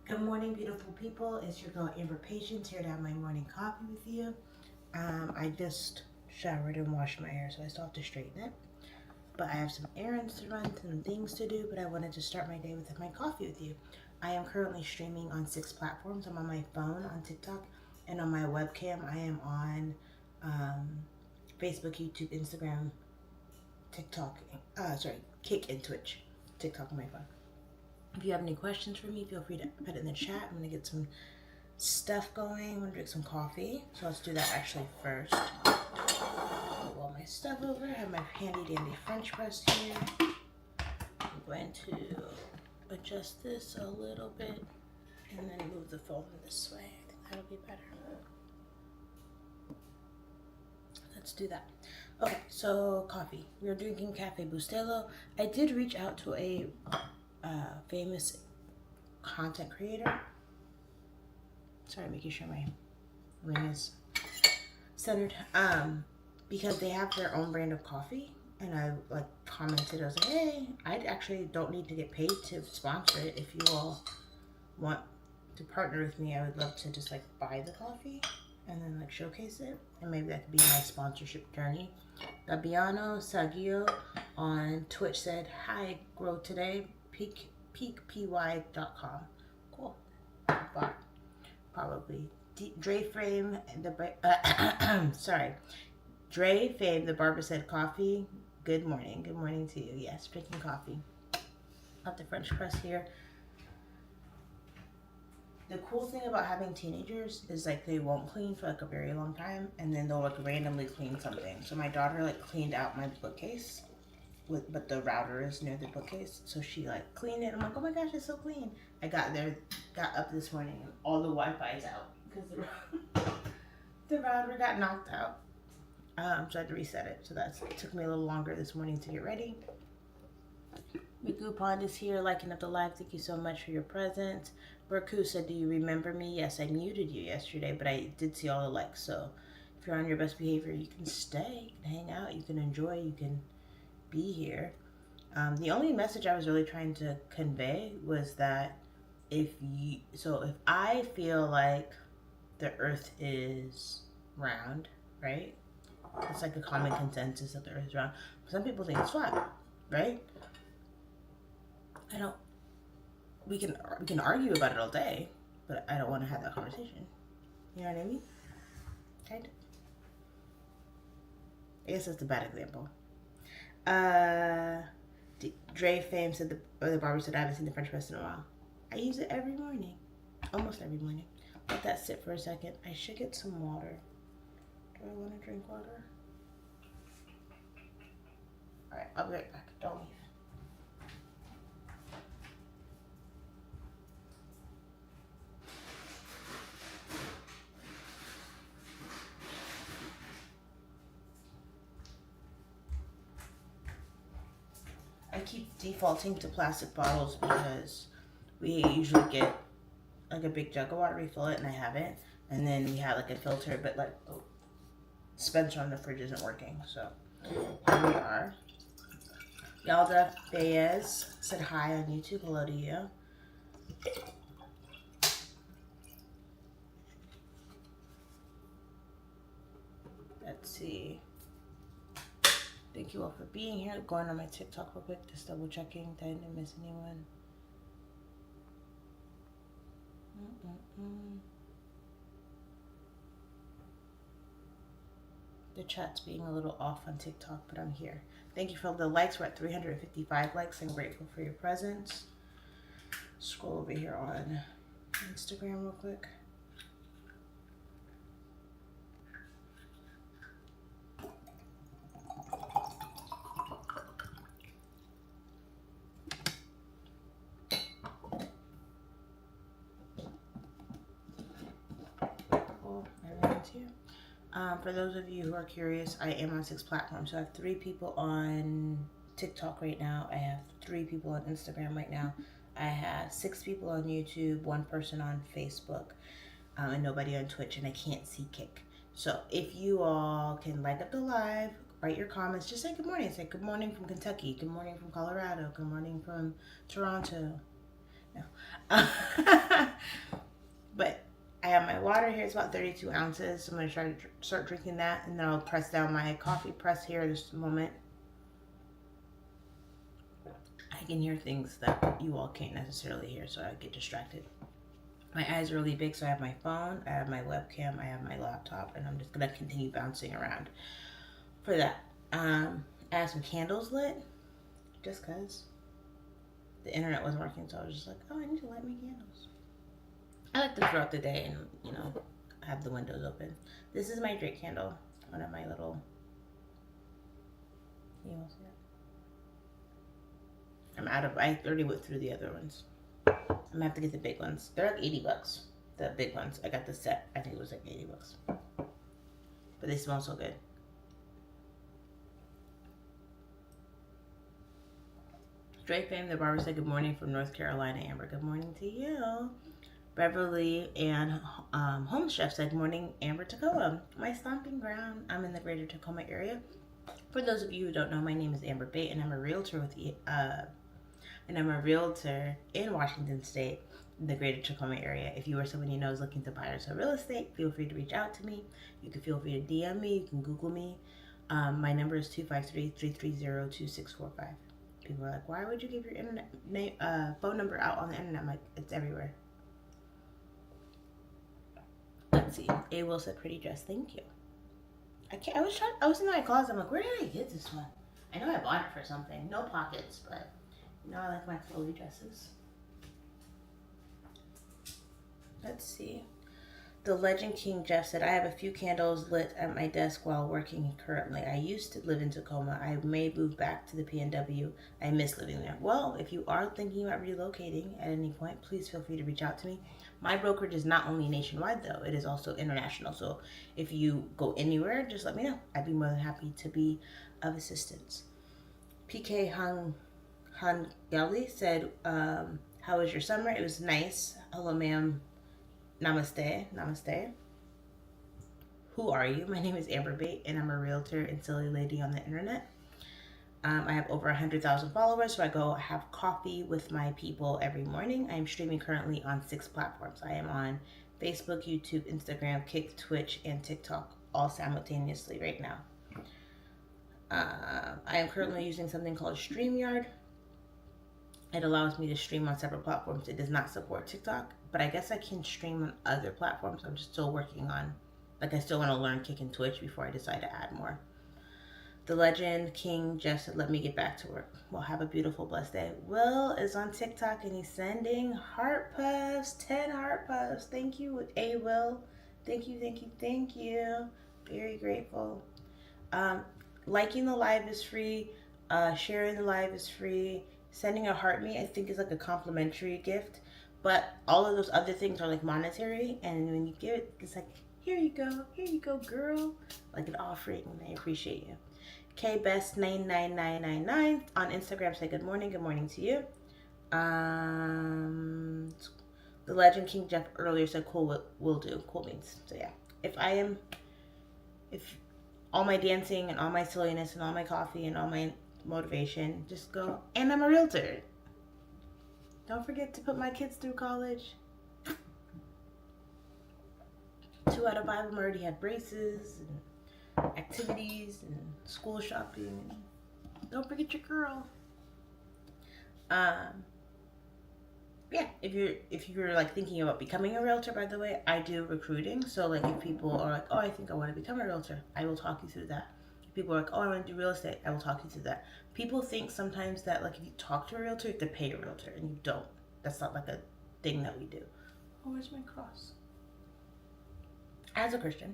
Good morning, beautiful people. It's your girl Amber Patience here to have my morning coffee with you. I just showered and washed my hair, so I still have to straighten it. But I have some errands to run, some things to do, but I wanted to start my day with my coffee with you. I am currently streaming on 6 platforms. I'm on my phone, on TikTok, and on my webcam. I am on um, Facebook, YouTube, Instagram, TikTok, Kick and Twitch. TikTok on my phone. If you have any questions for me, feel free to put it in the chat. I'm going to get some stuff going. I'm gonna drink some coffee. So let's do that actually first. Put all my stuff over. I have my handy dandy French press here. I'm going to adjust this a little bit and then move the phone this way. I think that'll be better. Let's do that. Okay, so coffee. We are drinking Cafe Bustelo. I did reach out to a famous content creator. Sorry, making sure my ring is centered. Because they have their own brand of coffee, and I like commented. I was like, hey, I actually don't need to get paid to sponsor it. If you all want to partner with me, I would love to just like buy the coffee and then like showcase it, and maybe that could be my sponsorship journey. Gabiano Saggio on Twitch said, hi, grow today, peakpy.com. Cool. But probably Dre Frame sorry, Dre Fame the barber said coffee. Good morning. Good morning to you. Yes, drinking coffee. Got the French press here. The cool thing about having teenagers is like they won't clean for like a very long time, and then they'll like randomly clean something. So my daughter like cleaned out my bookcase but the router is near the bookcase, so she like cleaned it. I'm like, oh my gosh, it's so clean. I got up this morning, and all the Wi-Fi's out because the router got knocked out. So I had to reset it. So it took me a little longer this morning to get ready. Migu Pond is here, liking up the live. Thank you so much for your presence. Raku said, do you remember me? Yes, I muted you yesterday, but I did see all the likes. So if you're on your best behavior, you can stay, you can hang out, you can enjoy, you can be here. The only message I was really trying to convey was that if I feel like the earth is round, right? It's like a common consensus that the earth is round. Some people think it's flat, right? I don't. We can argue about it all day, but I don't want to have that conversation. You know what I mean? Kind of. I guess that's a bad example. Dre Fame said the barber said I haven't seen the French press in a while. I use it every morning, almost every morning. Let that sit for a second. I should get some water. Do I want to drink water? All right, I'll be right back. Don't leave. I keep defaulting to plastic bottles because we usually get like a big jug of water, refill it, and I haven't. And then we have like a filter, but like the dispenser on the fridge isn't working. So here we are. Yalda Fayez said hi on YouTube. Hello to you. Let's see. Thank you all for being here. Going on my TikTok real quick, just double checking that I didn't miss anyone. The chat's being a little off on TikTok, but I'm here. Thank you for the likes. We're at 355 likes. I'm grateful for your presence. Scroll over here on Instagram real quick. For those of you who are curious, I am on 6 platforms. So I have 3 people on TikTok right now. I have 3 people on Instagram right now. I have 6 people on YouTube, 1 person on Facebook, and nobody on Twitch, and I can't see Kick. So if you all can like up the live, write your comments, just say good morning. Say good morning from Kentucky, good morning from Colorado, good morning from Toronto. No. But I have my water here. It's about 32 ounces. So I'm going to try to start drinking that. And then I'll press down my coffee press here in just a moment. I can hear things that you all can't necessarily hear, so I get distracted. My eyes are really big, so I have my phone, I have my webcam, I have my laptop, and I'm just going to continue bouncing around for that. I have some candles lit, just because the internet wasn't working, so I was just like, oh, I need to light my candles. I like them throughout the day and, you know, have the windows open. This is my Drake candle, one of my little, you want to see that? I already went through the other ones. I'm gonna have to get the big ones. They're like $80. The big ones. I got the set. I think it was like $80. But they smell so good. Drake fame, the barber said good morning from North Carolina. Amber, good morning to you. Beverly and Home Chef said, good morning, Amber, Tacoma. My stomping ground. I'm in the greater Tacoma area. For those of you who don't know, my name is Amber Bate, and I'm a realtor in Washington State, in the greater Tacoma area. If you or someone you know is looking to buy or sell real estate, feel free to reach out to me. You can feel free to DM me. You can Google me. My number is 253-330-2645. People are like, why would you give your phone number out on the internet? I'm like, it's everywhere. Let's see. A Will said, pretty dress. Thank you. I was in my closet. I'm like, where did I get this one? I know I bought it for something. No pockets, but you know I like my flowy dresses. Let's see. The Legend King Jeff said, I have a few candles lit at my desk while working currently. I used to live in Tacoma. I may move back to the PNW. I miss living there. Well, if you are thinking about relocating at any point, please feel free to reach out to me. My brokerage is not only nationwide, though. It is also international. So if you go anywhere, just let me know. I'd be more than happy to be of assistance. PK Hungeli said, how was your summer? It was nice. Hello, ma'am. Namaste. Namaste. Who are you? My name is Amber Bate, and I'm a realtor and silly lady on the internet. I have over 100,000 followers, so I go have coffee with my people every morning. I am streaming currently on 6 platforms. I am on Facebook, YouTube, Instagram, Kick, Twitch, and TikTok, all simultaneously right now. I am currently using something called StreamYard. It allows me to stream on separate platforms. It does not support TikTok, but I guess I can stream on other platforms. I'm just still working on, I still want to learn Kick and Twitch before I decide to add more. The Legend King Jeff said, let me get back to work. Well, have a beautiful, blessed day. Will is on TikTok and he's sending heart puffs, 10 heart puffs. Thank you, A Will. Thank you, thank you, thank you. Very grateful. Liking the live is free. Sharing the live is free. Sending a heart me, I think, is like a complimentary gift. But all of those other things are like monetary. And when you give it, it's like, here you go, girl. Like an offering, and I appreciate you. KBest99999 on Instagram say good morning to you. The Legend King Jeff earlier said cool will do. Cool means. So yeah. If all my dancing and all my silliness and all my coffee and all my motivation, just go, and I'm a realtor. Don't forget to put my kids through college. 2 out of 5 of them already had braces and activities and school shopping. Don't forget your girl. Yeah, if you're like thinking about becoming a realtor, by the way, I do recruiting. So like if people are like, oh, I think I want to become a realtor, I will talk you through that. If people are like, oh, I want to do real estate, I will talk you through that. People think sometimes that like if you talk to a realtor, you have to pay a realtor, and you don't. That's not like a thing that we do. Oh, where's my cross? As a Christian,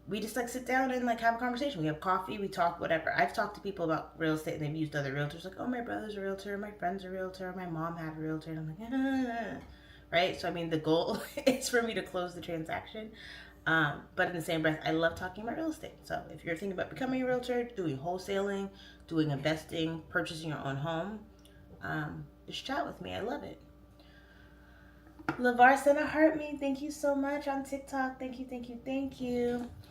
we just like sit down and like have a conversation. We have coffee, we talk, whatever. I've talked to people about real estate and they've used other realtors, like, oh, my brother's a realtor, my friend's a realtor, my mom had a realtor, and I'm like, right? So I mean, the goal is for me to close the transaction. But in the same breath, I love talking about real estate. So if you're thinking about becoming a realtor, doing wholesaling, doing investing, purchasing your own home, just chat with me. I love it. LeVar sent a heart me. Thank you so much on TikTok. Thank you.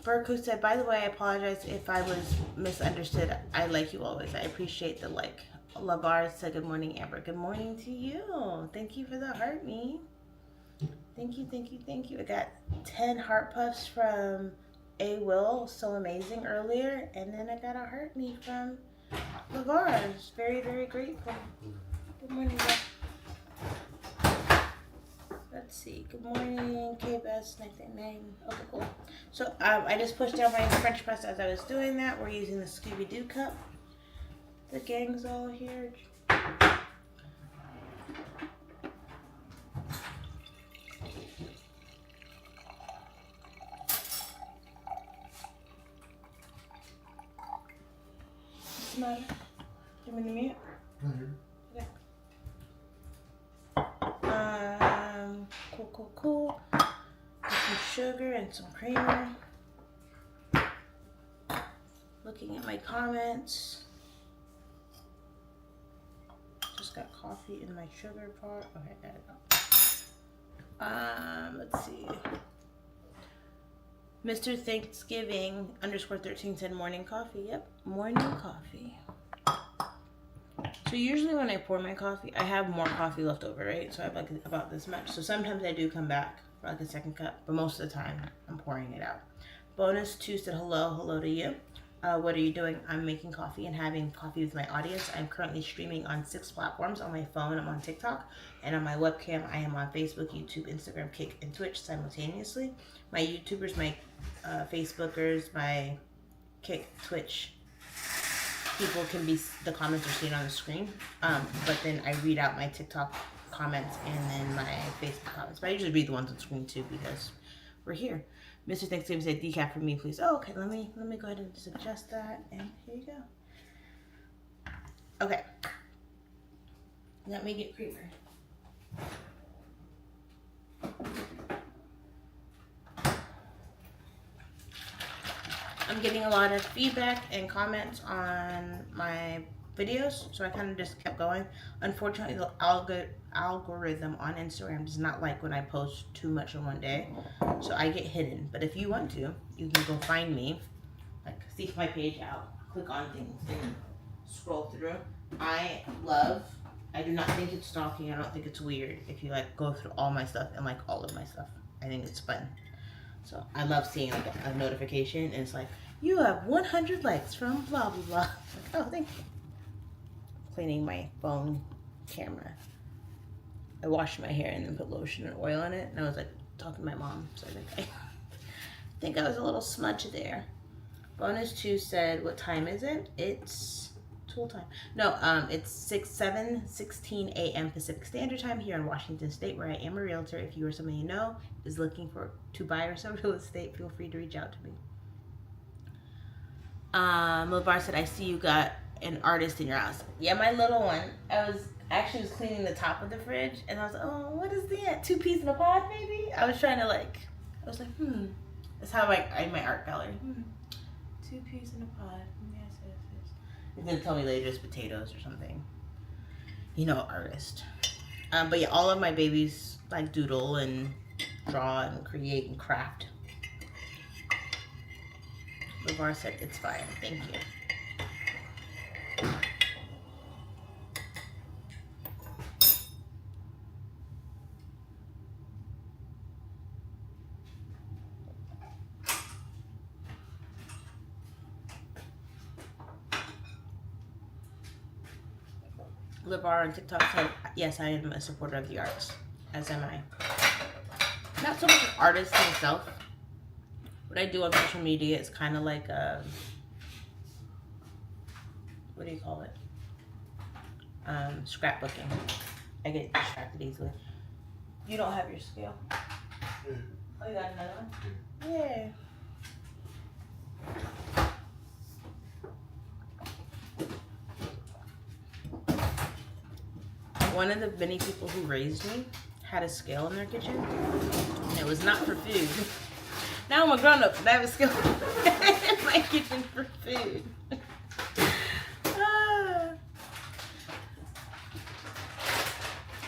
Burku said, by the way, I apologize if I was misunderstood. I like you always. I appreciate the like. LaBar said, good morning, Amber. Good morning to you. Thank you for the heart, me. Thank you, thank you, thank you. I got 10 heart puffs from A. Will, so amazing earlier. And then I got a heart me from LaVar. Very, very grateful. Good morning, Beth. Let's see. Good morning, K-Best 999. Okay, cool. So I just pushed down my French press as I was doing that. We're using the Scooby-Doo cup. The gang's all here. What's the matter? Do you want me to mute? Yeah. Cool. Some sugar and some creamer. Looking at my comments. Just got coffee in my sugar pot. Okay, there we go. Let's see. Mr. Thanksgiving _13 said morning coffee. Yep, morning coffee. So usually when I pour my coffee, I have more coffee left over, right? So I have like about this much. So sometimes I do come back for like a second cup, but most of the time I'm pouring it out. Bonus 2 said hello to you. What are you doing? I'm making coffee and having coffee with my audience. I'm currently streaming on 6 platforms. On my phone, I'm on TikTok, and on my webcam, I am on Facebook, YouTube, Instagram, Kick, and Twitch simultaneously. My YouTubers, my Facebookers, my Kick, Twitch people can be, the comments are seen on the screen, but then I read out my TikTok comments and then my Facebook comments. But I usually read the ones on the screen too because we're here. Mr. Thanksgiving said decaf for me, please. Oh, okay. Let me go ahead and suggest that, and here you go. Okay. Let me get creamer. I'm getting a lot of feedback and comments on my videos, so I kind of just kept going. Unfortunately, the algorithm on Instagram does not like when I post too much in one day, so I get hidden. But if you want to, you can go find me, like seek my page out, click on things, and scroll through. I do not think it's stalking. I don't think it's weird if you like go through all my stuff and like all of my stuff. I think it's fun. So I love seeing like a notification and it's like, you have 100 likes from blah blah blah. Like, oh, thank you. Cleaning my phone camera. I washed my hair and then put lotion and oil in it, and I was like talking to my mom, so I think I was a little smudge there. Bonus 2 said, what time is it? It's tool time. No, it's 7:16 a.m. Pacific Standard Time here in Washington State, where I am a realtor. If you or someone you know is looking to buy or sell real estate, feel free to reach out to me. LaVar said, I see you got an artist in your house. Yeah, my little one. I was cleaning the top of the fridge, and I was like, oh, what is that? 2 peas in a pod, maybe? I was trying to that's how my art gallery. 2 peas in a pod. Yes. He's gonna tell me later it's potatoes or something. You know, artist. But yeah, all of my babies like doodle and draw and create and craft. LaVar said it's fine. Thank you. LaVar on TikTok said, yes, I am a supporter of the arts, as am I. Not so much an artist myself. What I do on social media is kind of like what do you call it? Scrapbooking. I get distracted easily. You don't have your scale? Oh, you got another one? Yeah. One of the many people who raised me had a scale in their kitchen, and it was not for food. Now I'm a grown-up, and I have a scale in my kitchen for food.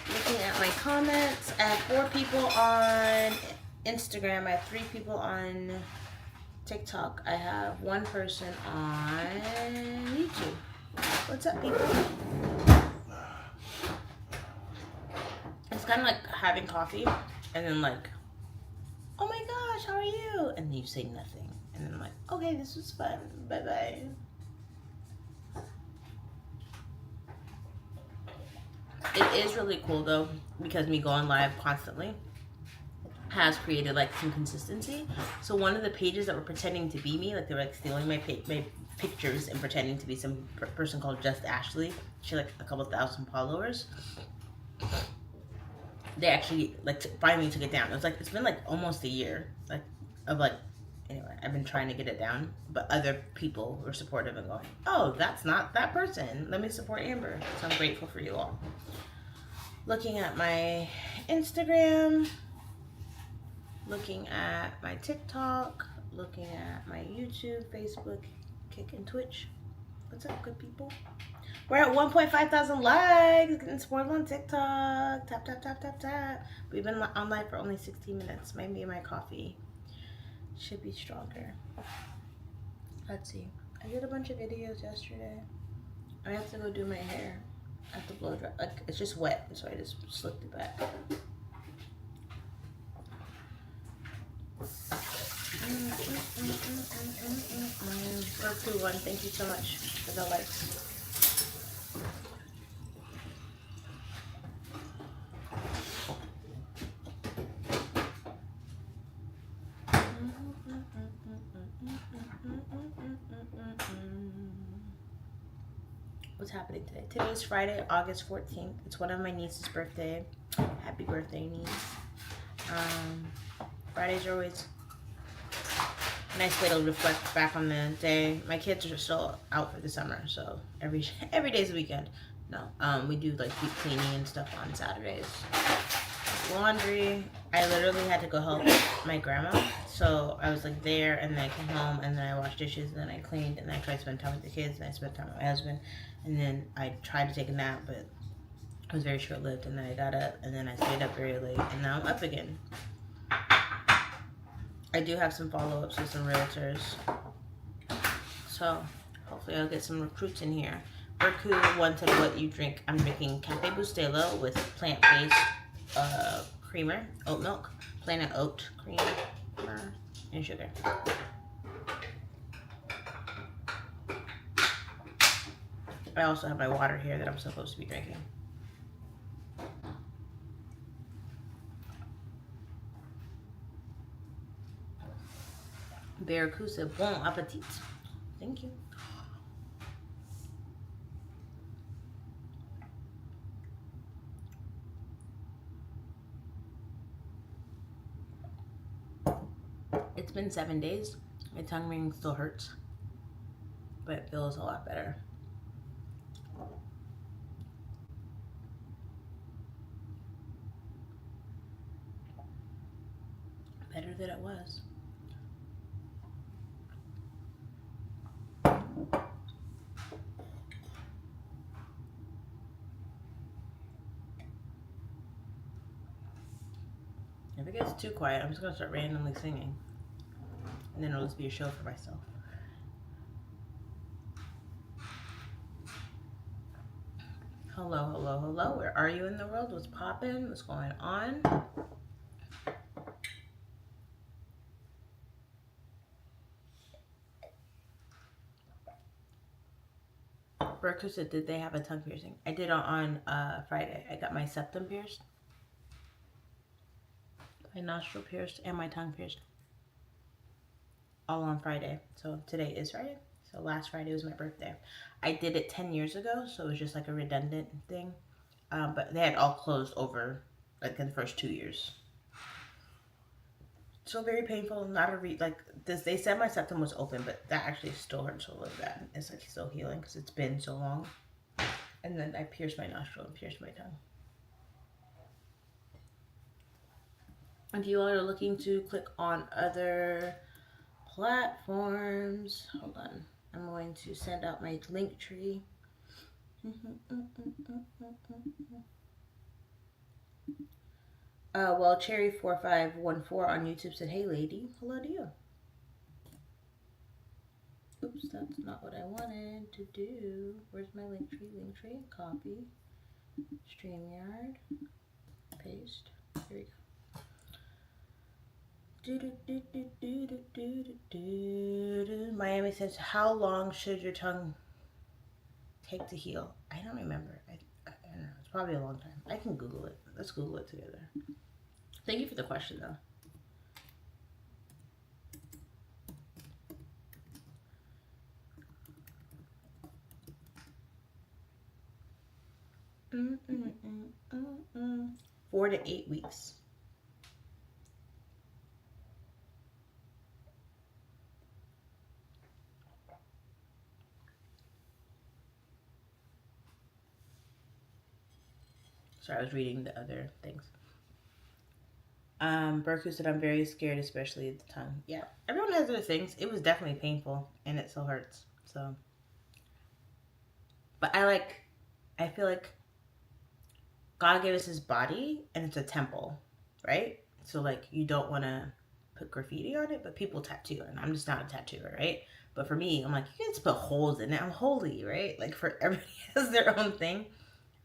Looking at my comments, I have 4 people on Instagram. I have 3 people on TikTok. I have 1 person on YouTube. What's up, people? kind of like having coffee and then like, oh my gosh, how are you? And then you say nothing. And then I'm like, okay, this was fun. Bye-bye. It is really cool though, because me going live constantly has created like some consistency. So one of the pages that were pretending to be me, like they were like stealing my pictures and pretending to be some person called Just Ashley. She had like a couple thousand followers. They actually like finally took it down. It was like, it's been like almost a year, like of like, anyway, I've been trying to get it down, but other people were supportive and going, oh, that's not that person, let me support Amber. So I'm grateful for you all. Looking at my Instagram, looking at my TikTok, looking at my YouTube, Facebook, Kick, and Twitch. What's up, good people? We're at 1.5 thousand likes, getting supported on TikTok. Tap, tap, tap, tap, tap. We've been on live for only 16 minutes. Maybe my coffee should be stronger. Let's see. I did a bunch of videos yesterday. I have to go do my hair at the blow dry. Like, it's just wet, so I just slicked it back. Bird21, thank you so much for the likes. What's happening today? Today is Friday, August 14th. It's one of my niece's birthday. Happy birthday, niece. Fridays are always a nice way to reflect back on the day. My kids are still out for the summer, so every day's a weekend. No, we do like deep cleaning and stuff on Saturdays. Laundry. I literally had to go help my grandma, so I was like there, and then I came home, and then I washed dishes, and then I cleaned, and then I tried to spend time with the kids, and I spent time with my husband, and then I tried to take a nap, but it was very short-lived, and then I got up, and then I stayed up very late, and now I'm up again. I do have some follow-ups with some realtors, so hopefully I'll get some recruits in here. Berku wanted what you drink. I'm drinking Cafe Bustelo with plant-based creamer, oat milk, Planet Oat creamer, and sugar. I also have my water here that I'm supposed to be drinking. Barracuda, bon appetit. Thank you. It's been 7 days. My tongue ring still hurts, but it feels a lot better. Better than it was. If it gets too quiet, I'm just gonna start randomly singing, and then it'll just be a show for myself. Hello, hello, hello. Where are you in the world? What's poppin'? What's going on? Berku said, did they have a tongue piercing? I did on Friday. I got my septum pierced, my nostril pierced, and my tongue pierced. All on Friday. So today is Friday. So last Friday was my birthday. I did it 10 years ago, so it was just like a redundant thing. But they had all closed over like in the first 2 years. So very painful. Not a like this. They said my septum was open, but that actually still hurts a little bad. It's like still healing because it's been so long. And then I pierced my nostril and pierced my tongue. If you all are looking to click on other platforms, hold on. I'm going to send out my link tree. Well, Cherry4514 on YouTube said, hey lady, hello to you. Oops, that's not what I wanted to do. Where's my link tree? Link tree, copy, StreamYard, paste. Here we go. Miami says, how long should your tongue take to heal? I don't remember. I don't know. It's probably a long time. I can Google it. Let's Google it together. Thank you for the question, though. Mm, mm, mm, mm, mm. 4 to 8 weeks. Sorry, I was reading the other things. Berku said, I'm very scared, especially at the tongue. Yeah, everyone has their things. It was definitely painful, and it still hurts. So, but I feel like God gave us his body, and it's a temple, right? So, like, you don't want to put graffiti on it, but people tattoo, and I'm just not a tattooer, right? But for me, I'm like, you can just put holes in it. I'm holy, right? Like, for everybody has their own thing.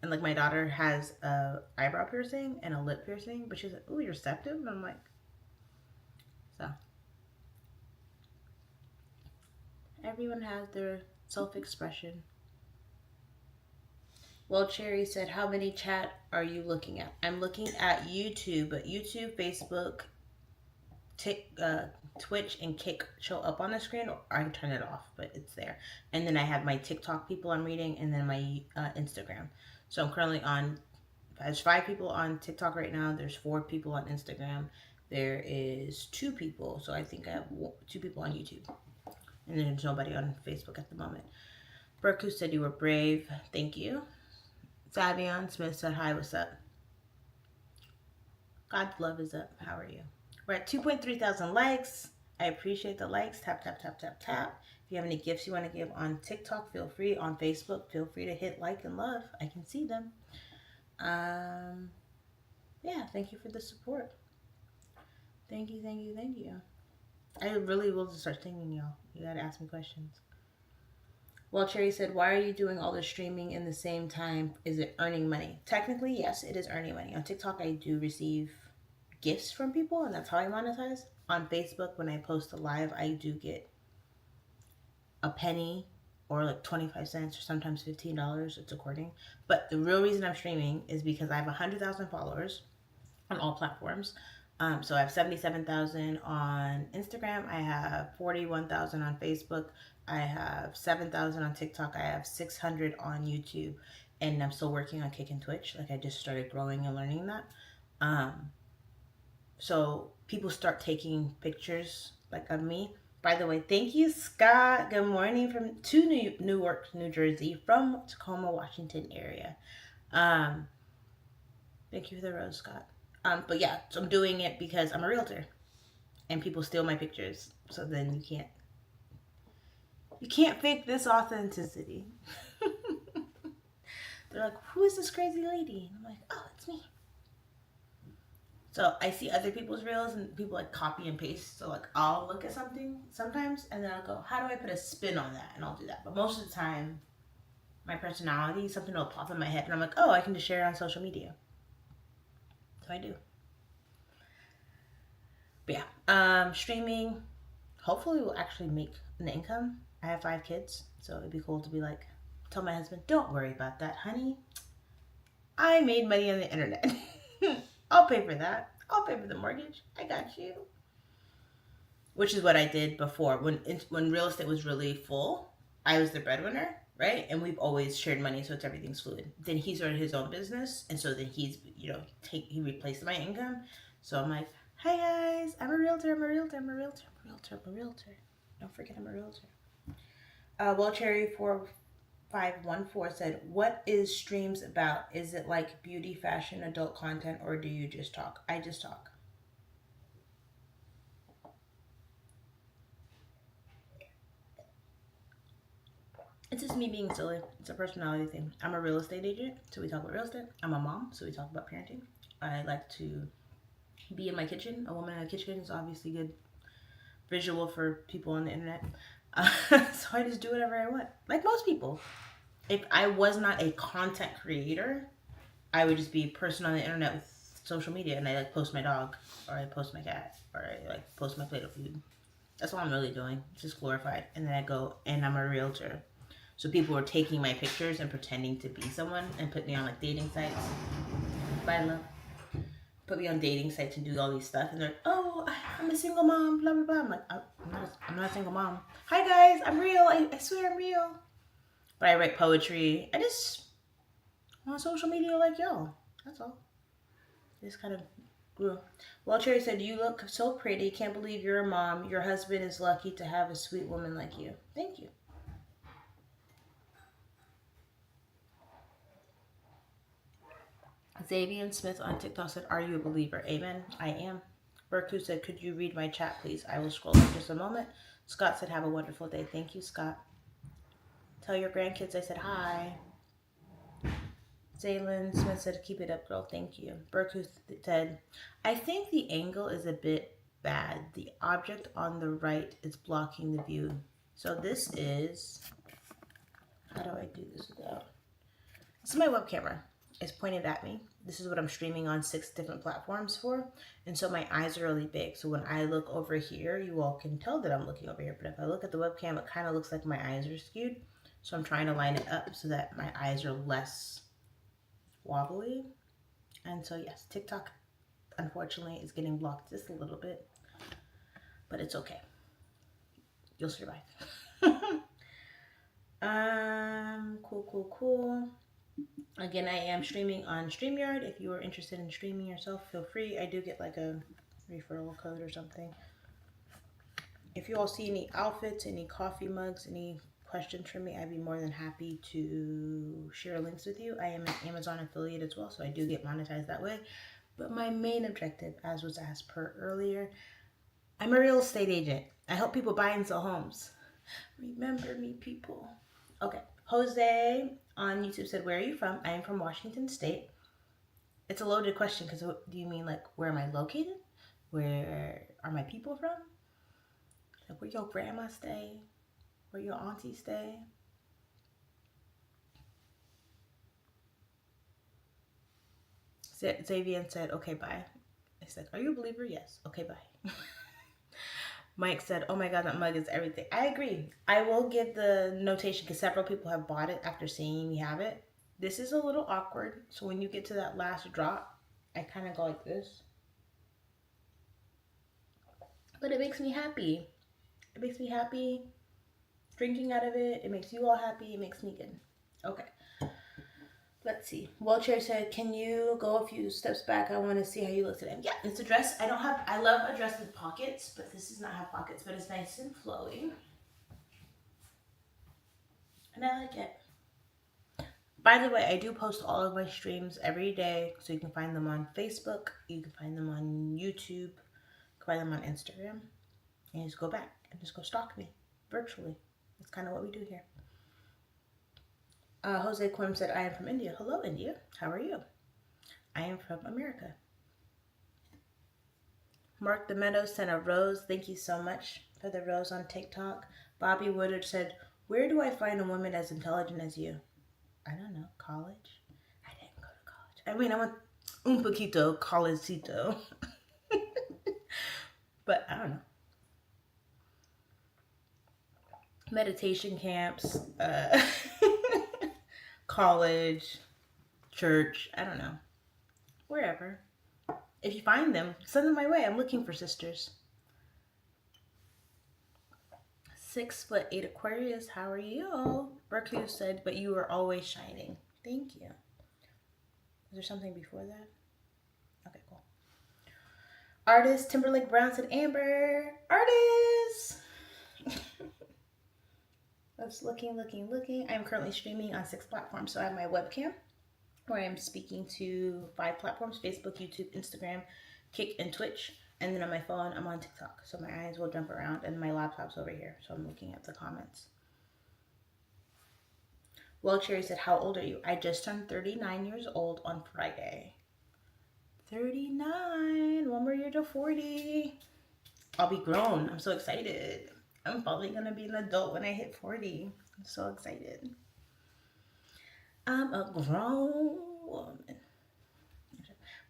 And like my daughter has a eyebrow piercing and a lip piercing, but she's like, "Oh, you're receptive," and I'm like, so everyone has their self-expression. Well, Cherry said, "How many chat are you looking at?" I'm looking at YouTube, but YouTube, Facebook, Twitch, and Kick show up on the screen, or I can turn it off, but it's there. And then I have my TikTok people I'm reading, and then my Instagram. So I'm currently on, there's 5 people on TikTok right now. There's 4 people on Instagram. There is 2 people. So I think I have 2 people on YouTube. And there's nobody on Facebook at the moment. Berku said you were brave. Thank you. Savion Smith said, hi, what's up? God's love is up. How are you? We're at 2.3 thousand likes. I appreciate the likes. Tap, tap, tap, tap, tap. If you have any gifts you want to give on TikTok, feel free. On Facebook, feel free to hit like and love. I can see them. Yeah, thank you for the support. Thank you, thank you, thank you. I really will just start singing, y'all. You gotta ask me questions. Well, Cherry said, why are you doing all the streaming in the same time? Is it earning money? Technically, yes, it is earning money. On TikTok, I do receive gifts from people, and that's how I monetize. On Facebook, when I post a live, I do get a penny or like 25 cents or sometimes $15. It's according. But the real reason I'm streaming is because I have 100,000 followers on all platforms. So I have 77,000 on Instagram. I have 41,000 on Facebook. I have 7,000 on TikTok. I have 600 on YouTube. And I'm still working on Kick and Twitch. Like, I just started growing and learning that. So people start taking pictures like of me. By the way, thank you, Scott. Good morning from Newark, New Jersey, from Tacoma, Washington area. Thank you for the rose, Scott. But yeah, so I'm doing it because I'm a realtor, and people steal my pictures. So then you can't fake this authenticity. They're like, who is this crazy lady? And I'm like, oh, it's me. So I see other people's reels and people like copy and paste. So like I'll look at something sometimes and then I'll go, how do I put a spin on that? And I'll do that. But most of the time, my personality, something will pop in my head and I'm like, oh, I can just share it on social media. So I do. But yeah, streaming hopefully will actually make an income. I have 5 kids, so it'd be cool to be like, tell my husband, don't worry about that, honey. I made money on the internet. I'll pay for that. I'll pay for the mortgage. I got you. Which is what I did before. When real estate was really full, I was the breadwinner, right? And we've always shared money, so everything's fluid. Then he started his own business, and so then he replaced my income. So I'm like, hey guys, I'm a realtor. Don't forget I'm a realtor. Well, Cherry 4514 said, what is streams about? Is it like beauty, fashion, adult content, or do you just talk? I just talk. It's just me being silly. It's a personality thing. I'm a real estate agent, so we talk about real estate. I'm a mom, so we talk about parenting. I like to be in my kitchen. A woman in a kitchen is obviously good visual for people on the internet. So I just do whatever I want. Like most people. If I was not a content creator, I would just be a person on the internet with social media and I like post my dog or I post my cat or I like post my plate of food. That's all I'm really doing. It's just glorified. And then I go and I'm a realtor. So people are taking my pictures and pretending to be someone and put me on like dating sites. Bye, love. Put me on dating sites and do all these stuff. And they're like, oh, I'm a single mom, blah, blah, blah. I'm like, I'm not a single mom. Hi, guys. I'm real. I swear I'm real. But I write poetry. I just on social media like y'all. That's all. Just kind of grew. Well, Cherry said, you look so pretty. Can't believe you're a mom. Your husband is lucky to have a sweet woman like you. Thank you. Xavier Smith on TikTok said, are you a believer? Amen. I am. Berku said, could you read my chat, please? I will scroll in just a moment. Scott said, have a wonderful day. Thank you, Scott. Tell your grandkids I said hi. Zaylin Smith said, keep it up, girl. Thank you. Berku said, I think the angle is a bit bad. The object on the right is blocking the view. So this is, how do I do this without? This is my web camera. It's pointed at me. This is what I'm streaming on 6 different platforms for. And so my eyes are really big. So when I look over here, you all can tell that I'm looking over here. But if I look at the webcam, it kind of looks like my eyes are skewed. So I'm trying to line it up so that my eyes are less wobbly. And so yes, TikTok unfortunately is getting blocked just a little bit, but it's okay. You'll survive. Cool. Again, I am streaming on StreamYard. If you are interested in streaming yourself, feel free. I do get like a referral code or something. If you all see any outfits, any coffee mugs, any questions from me, I'd be more than happy to share links with you. I am an Amazon affiliate as well, so I do get monetized that way. But my main objective, as was asked per earlier, I'm a real estate agent. I help people buy and sell homes. Remember me, people. Okay. Jose on YouTube said, where are you from? I am from Washington State. It's a loaded question because do you mean like where am I located? Where are my people from? Like where your grandma stay? Where your auntie stay? Xavier said, okay, bye. I said, are you a believer? Yes. Okay, bye. Mike said, oh my God, that mug is everything. I agree. I will give the notation because several people have bought it after seeing me have it. This is a little awkward. So when you get to that last drop, I kind of go like this. But it makes me happy. It makes me happy drinking out of it. It makes you all happy. It makes me good. Okay. Let's see. Wheelchair said, can you go a few steps back? I want to see how you look today. Yeah, it's a dress. I love a dress with pockets, but this does not have pockets, but it's nice and flowy. And I like it. By the way, I do post all of my streams every day, so you can find them on Facebook, you can find them on YouTube, you can find them on Instagram, and just go back and just go stalk me virtually. That's kind of what we do here. Jose Quim said, I am from India. Hello, India. How are you? I am from America. Mark the Meadows sent a rose. Thank you so much for the rose on TikTok. Bobby Woodard said, where do I find a woman as intelligent as you? I don't know. College? I didn't go to college. I mean, I went un poquito collegecito. But I don't know. Meditation camps, college, church, I don't know. Wherever. If you find them, send them my way. I'm looking for sisters. 6'8" Aquarius, how are you? Berkeley said, but you are always shining. Thank you. Was there something before that? Okay, cool. Artist Timberlake Brown said, Amber. Artist! That's looking. I'm currently streaming on 6 platforms. So I have my webcam where I'm speaking to 5 platforms, Facebook, YouTube, Instagram, Kick, and Twitch. And then on my phone, I'm on TikTok. So my eyes will jump around and my laptop's over here. So I'm looking at the comments. Well, Cherry said, how old are you? I just turned 39 years old on Friday. 39, 1 more year to 40. I'll be grown. I'm so excited. I'm probably going to be an adult when I hit 40. I'm so excited. I'm a grown woman.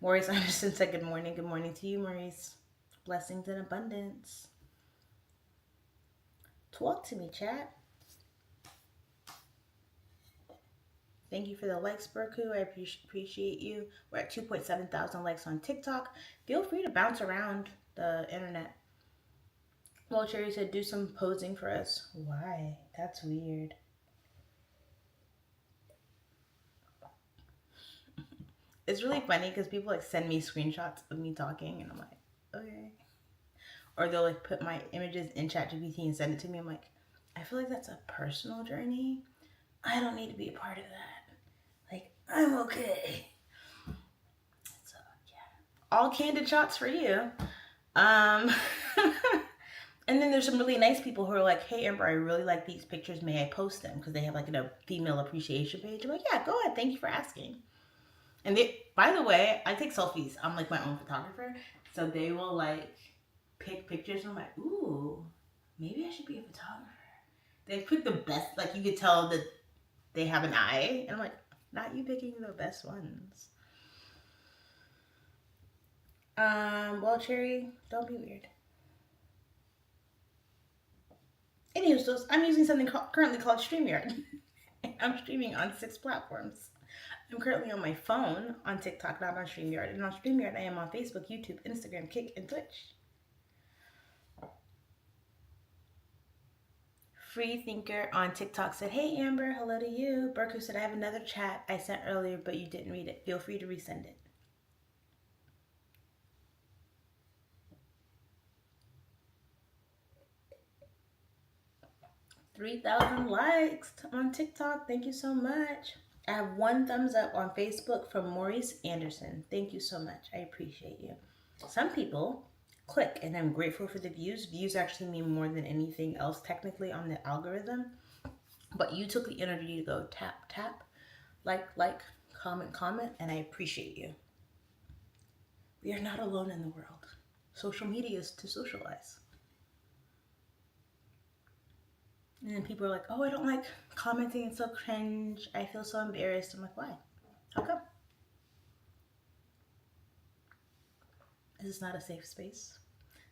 Maurice Anderson said good morning. Good morning to you, Maurice. Blessings and abundance. Talk to me, chat. Thank you for the likes, Berku. I appreciate you. We're at 2.7 thousand likes on TikTok. Feel free to bounce around the internet. Well, Cherry said, do some posing for us. Why? That's weird. It's really funny because people like send me screenshots of me talking, and I'm like, okay. Or they'll like put my images in ChatGPT and send it to me. I'm like, I feel like that's a personal journey. I don't need to be a part of that. Like, I'm okay. So yeah, all candid shots for you. And then there's some really nice people who are like, hey, Amber, I really like these pictures. May I post them? Because they have like a female appreciation page. I'm like, yeah, go ahead. Thank you for asking. And they, by the way, I take selfies. I'm like my own photographer. So they will like pick pictures. And I'm like, ooh, maybe I should be a photographer. They pick the best. Like you could tell that they have an eye. And I'm like, not you picking the best ones. Well, Cherry, don't be weird. Anyway, so I'm using something currently called StreamYard. I'm streaming on 6 platforms. I'm currently on my phone on TikTok, not on StreamYard. And on StreamYard, I am on Facebook, YouTube, Instagram, Kick, and Twitch. Free Thinker on TikTok said, hey, Amber, hello to you. Berku said, I have another chat I sent earlier, but you didn't read it. Feel free to resend it. 3,000 likes on TikTok. Thank you so much. I have 1 thumbs up on Facebook from Maurice Anderson. Thank you so much. I appreciate you. Some people click, and I'm grateful for the views. Views actually mean more than anything else technically on the algorithm. But you took the energy to go tap, tap, like, comment, and I appreciate you. We are not alone in the world. Social media is to socialize. And then people are like, oh, I don't like commenting. It's so cringe. I feel so embarrassed. I'm like, why? How come? Is this not a safe space?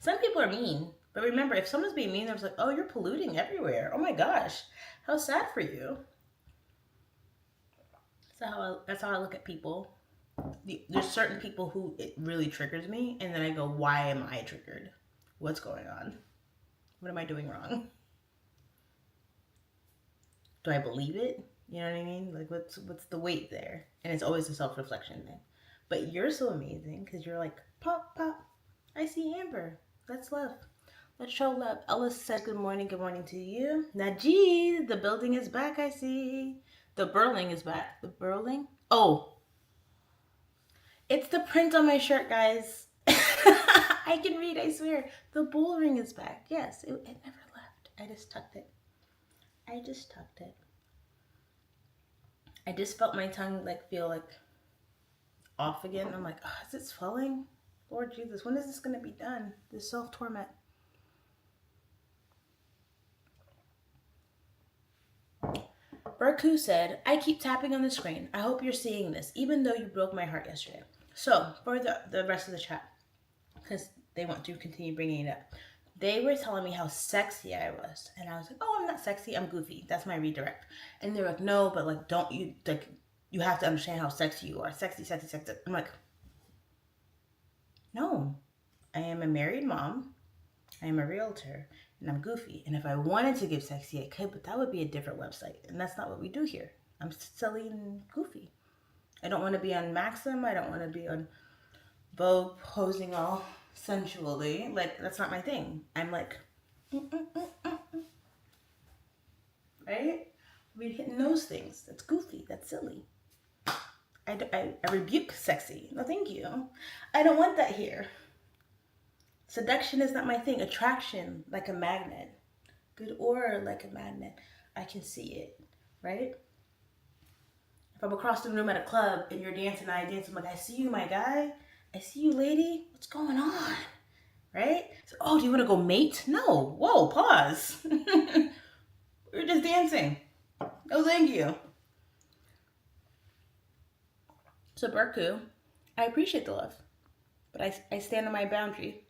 Some people are mean. But remember, if someone's being mean, I was like, oh, you're polluting everywhere. Oh my gosh. How sad for you. That's how I look at people. There's certain people who it really triggers me. And then I go, why am I triggered? What's going on? What am I doing wrong? Do I believe it? You know what I mean? Like, what's the weight there? And it's always a self-reflection thing. But you're so amazing because you're like, pop, pop. I see Amber. That's love. Let's show love. Ellis said good morning to you. Najee, the building is back, I see. The Burling is back. The Burling? Oh. It's the print on my shirt, guys. I can read, I swear. The bull ring is back. Yes, it never left. I just tucked it. I just felt my tongue feel off again. I'm like, oh, is it swelling? Lord Jesus, when is this going to be done? This self-torment. Berku said, I keep tapping on the screen. I hope you're seeing this, even though you broke my heart yesterday. So, for the rest of the chat, because they want to continue bringing it up, they were telling me how sexy I was. And I was like, oh, I'm not sexy. I'm goofy. That's my redirect. And they're like, no, but don't you, you have to understand how sexy you are. Sexy, sexy, sexy. I'm like, no. I am a married mom. I am a realtor. And I'm goofy. And if I wanted to give sexy, I could, but that would be a different website. And that's not what we do here. I'm silly and goofy. I don't want to be on Maxim. I don't want to be on Vogue posing all sensually. That's not my thing. I'm like, right? We're hitting those things. That's goofy. That's silly. I rebuke sexy. No, thank you. I don't want that here. Seduction is not my thing. Attraction, like a magnet. Good aura, like a magnet. I can see it, right? If I'm across the room at a club and you're dancing and I dance, I'm like, I see you, my guy. I see you, lady. What's going on? Right? So, oh, do you want to go mate? No. Whoa, pause. We're just dancing. No, thank you. So, Berku, I appreciate the love, but I stand on my boundary.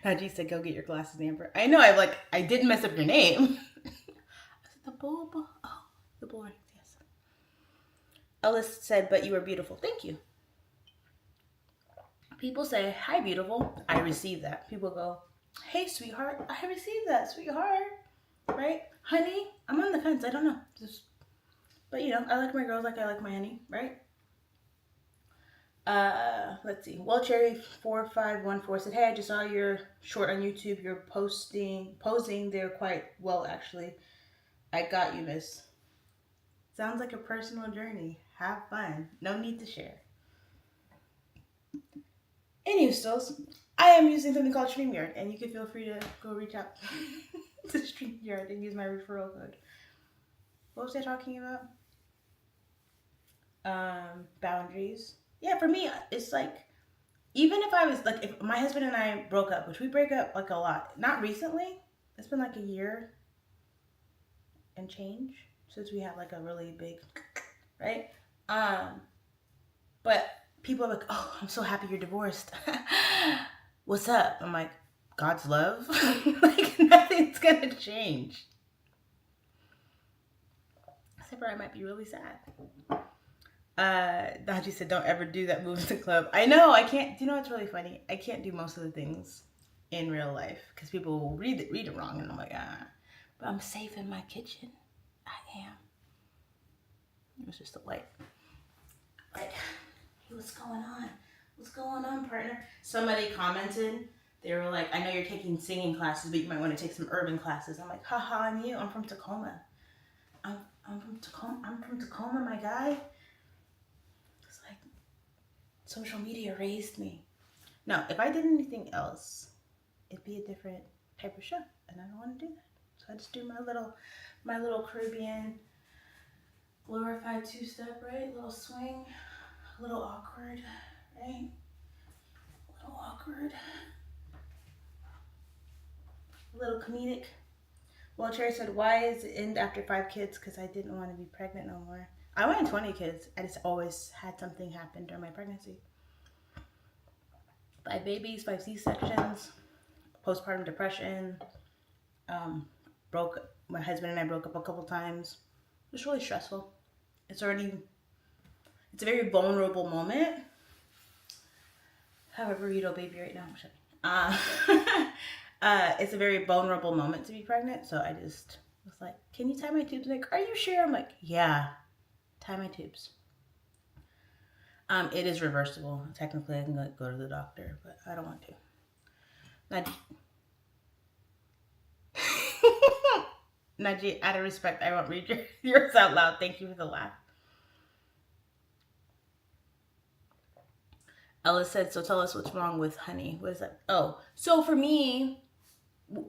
Najee said, "Go get your glasses, Amber." I know. I didn't mess up your name. I said the bull. Oh, the bull. Yes. Ellis said, "But you are beautiful." Thank you. People say, "Hi, beautiful." I receive that. People go, "Hey, sweetheart." I receive that, sweetheart. Right? Honey, I'm on the fence. I don't know. But I like my girls like I like my honey, right? Let's see. Well, Cherry4514 said, "Hey, I just saw your short on YouTube. You're posing there quite well, actually. I got you, miss." Sounds like a personal journey. Have fun. No need to share. Anywho, Stills, I am using something called StreamYard, and you can feel free to go reach out to StreamYard and use my referral code. What was I talking about? Boundaries. Yeah, for me, it's like, even if I was like, if my husband and I broke up, which we break up like a lot, not recently, it's been like a year and change since we had like a really big, right? But people are like, "Oh, I'm so happy you're divorced." What's up? I'm like, God's love. Like, nothing's gonna change. Except for I might be really sad. Najee said, "Don't ever do that, move to the club." I know, I can't. Do you know what's really funny? I can't do most of the things in real life because people will read it wrong, and I'm like, but I'm safe in my kitchen. I am. It was just a light. Like, hey, what's going on? What's going on, partner? Somebody commented. They were like, "I know you're taking singing classes, but you might want to take some urban classes." I'm like, haha, I'm you. I'm from Tacoma. I'm from Tacoma. I'm from Tacoma, my guy. It's like, social media raised me. No, if I did anything else, it'd be a different type of show, and I don't want to do that. So I just do my little Caribbean glorified two-step, right? Little swing, a little awkward, right? A little awkward, a little comedic. Well, Cherry said, "Why is it end after 5 kids?" Because I didn't want to be pregnant no more. I wanted 20 kids. I just always had something happen during my pregnancy. 5 babies, 5 C-sections, postpartum depression. My husband and I broke up a couple times. It was really stressful. It's a very vulnerable moment. I have a burrito baby right now. It's a very vulnerable moment to be pregnant. So I just was like, "Can you tie my tubes?" Like, "Are you sure?" I'm like, "Yeah, tie my tubes." It is reversible. Technically, I can go to the doctor, but I don't want to. Najee, out of respect, I won't read yours out loud. Thank you for the laugh. Ella said, "So tell us what's wrong with honey." What is that? Oh, so for me,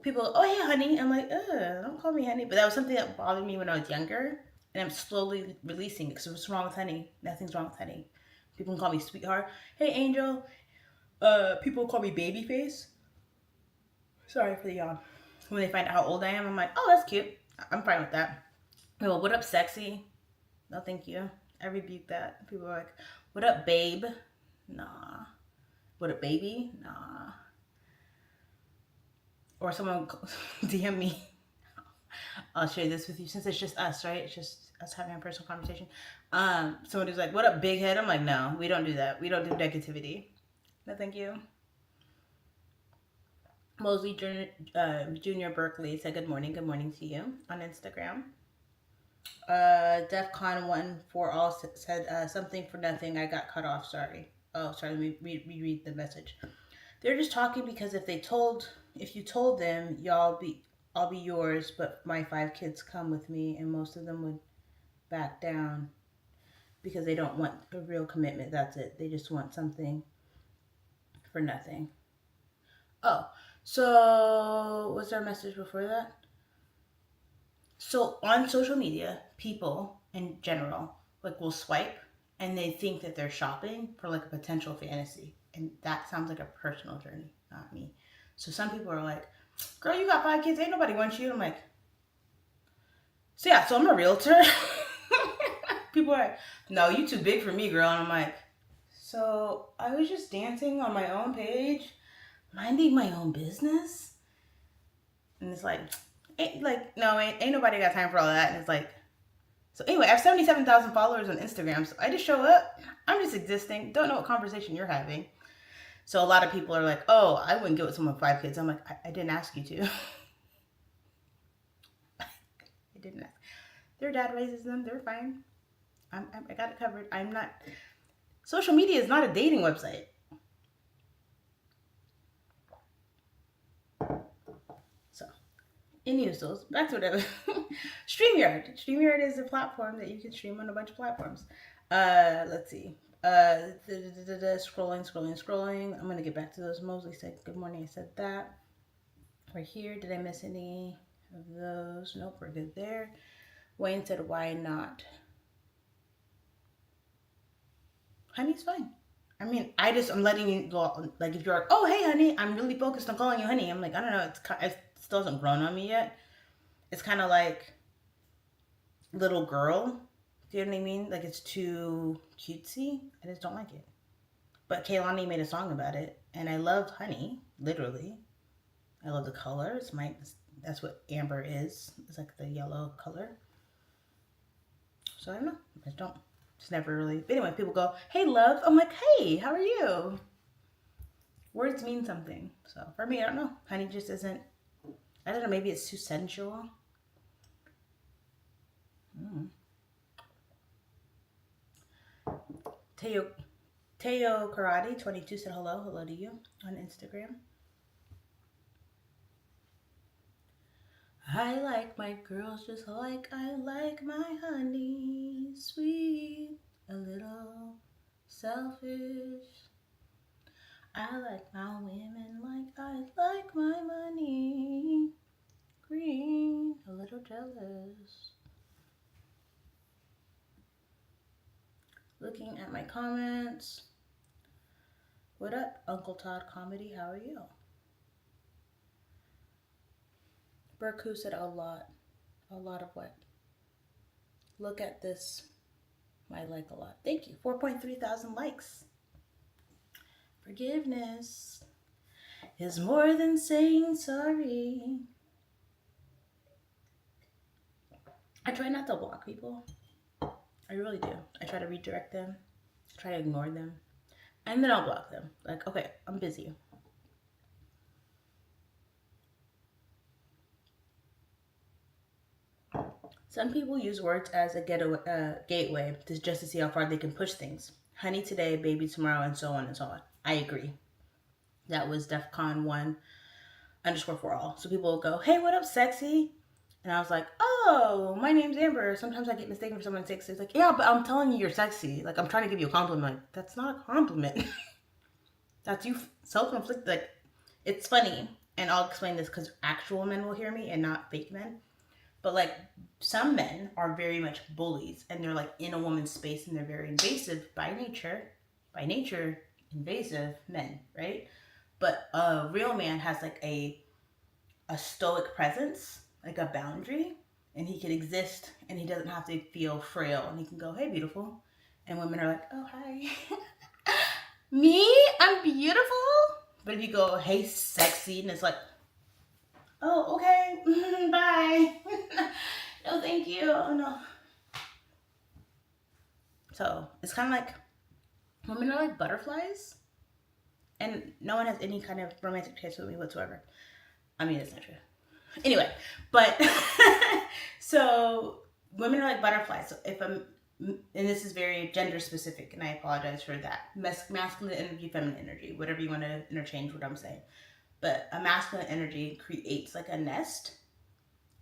people, "Oh, hey, honey." I'm like, don't call me honey. But that was something that bothered me when I was younger. And I'm slowly releasing it. So what's wrong with honey? Nothing's wrong with honey. People can call me sweetheart. Hey, angel. People call me babyface. Sorry for the yawn. When they find out how old I am, I'm like, "Oh, that's cute." I'm fine with that. Well, "What up, sexy?" No, thank you. I rebuke that. People are like, "What up, babe?" Nah. "What up, baby?" Nah. Or someone DM me. I'll share this with you since it's just us, right? It's just us having a personal conversation. Someone who's like, "What up, big head?" I'm like, "No, we don't do that. We don't do negativity." No, thank you. Mosley Junior Berkeley said, "Good morning to you" on Instagram. DEFCON 1 for all said, "Something for nothing. I got cut off. Sorry." Oh, sorry. Let me reread the message. They're just talking because if you told them, I'll be yours, but my 5 kids come with me, and most of them would back down because they don't want a real commitment. That's it. They just want something for nothing. Oh, so what's our message before that? So on social media, people in general will swipe and they think that they're shopping for a potential fantasy, and that sounds like a personal journey, not me. So some people are like, "Girl, you got 5 kids, ain't nobody wants you." I'm like, so I'm a realtor. People are like, no, you too big for me, girl. And I'm like, so I was just dancing on my own page, minding my own business. And it's like, ain't nobody got time for all that. And it's like, so anyway, I have 77,000 followers on Instagram. So I just show up. I'm just existing. Don't know what conversation you're having. So a lot of people are like, oh, I wouldn't get with someone with 5 kids. I'm like, I didn't ask you to. I didn't ask. Their dad raises them. They're fine. I got it covered. I'm not. Social media is not a dating website. So, anyway, so back to whatever. StreamYard. StreamYard is a platform that you can stream on a bunch of platforms. Let's see. Scrolling. I'm gonna get back to those. Mosley said, good morning. I said that. Right here. Did I miss any of those? Nope, we're good there. Wayne said, why not? Honey's fine. I mean, I'm letting you go. Like, if you're like, oh, hey, honey, I'm really focused on calling you honey. I'm like, I don't know. It still hasn't grown on me yet. It's kind of like little girl. Do you know what I mean? Like, it's too cutesy. I just don't like it. But Kaylani made a song about it. And I love honey, literally. I love the color. That's what amber is. It's like the yellow color. So I don't know. I just don't. It's never really. But anyway, people go, hey, love. I'm like, hey, how are you? Words mean something. So for me, I don't know. Honey just isn't. I don't know. Maybe it's too sensual. Teo Karate 22 said hello to you on Instagram. I like my girls just like I like my honey, sweet, a little selfish. I like my women like I like my money, green, a little jealous. Looking at my comments. What up, Uncle Todd Comedy? How are you? Burku said a lot. A lot of what? Look at this. I like a lot. Thank you. 4.3 thousand likes. Forgiveness is more than saying sorry. I try not to block people. I really do. I try to redirect them. I try to ignore them. And then I'll block them. Like, okay, I'm busy. Some people use words as a gateway just to see how far they can push things. Honey today, baby tomorrow, and so on and so on. I agree. That was DEFCON 1_4all. So people will go, hey, what up, sexy? And I was like, oh, my name's Amber. Sometimes I get mistaken for someone sexy. It's like, yeah, but I'm telling you you're sexy. Like, I'm trying to give you a compliment. Like, that's not a compliment. That's you self-inflicted. Like, it's funny. And I'll explain this because actual men will hear me and not fake men. But, like, some men are very much bullies. And they're, like, in a woman's space. And they're very invasive by nature. By nature, invasive men, right? But a real man has, like, a stoic presence. Like a boundary, and he can exist, and he doesn't have to feel frail, and he can go, hey, beautiful. And women are like, oh, hi. Me? I'm beautiful? But if you go, hey, sexy, and it's like, oh, okay, bye. No, thank you. Oh, no. So it's kind of like, women are like butterflies, and no one has any kind of romantic taste with me whatsoever. I mean, it's not true. Anyway, but so women are like butterflies. So if I'm, and this is very gender specific, and I apologize for that. Masculine energy, feminine energy, whatever you want to interchange what I'm saying. But a masculine energy creates like a nest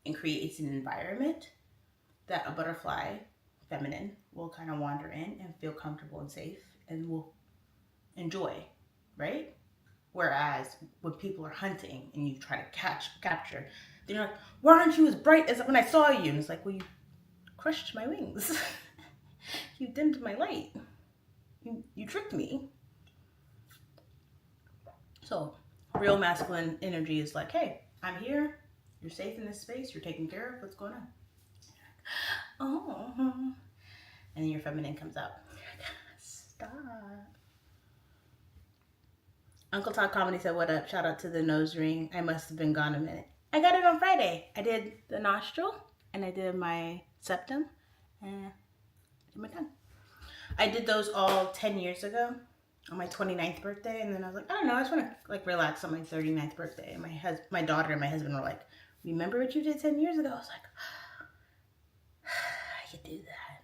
and creates an environment that a butterfly, feminine, will kind of wander in and feel comfortable and safe and will enjoy, right? Whereas when people are hunting and you try to capture, then you're like, why aren't you as bright as when I saw you? And it's like, well, you crushed my wings. You dimmed my light. You tricked me. So real masculine energy is like, hey, I'm here. You're safe in this space. You're taken care of. What's going on? Oh, and then your feminine comes out. Stop. Uncle Todd Comedy said, what up? Shout out to the nose ring. I must have been gone a minute. I got it on Friday. I did the nostril, and I did my septum, and my tongue. I did those all 10 years ago on my 29th birthday, and then I was like, I don't know, I just want to like relax on my 39th birthday. And my daughter and my husband were like, remember what you did 10 years ago? I was like, I could do that.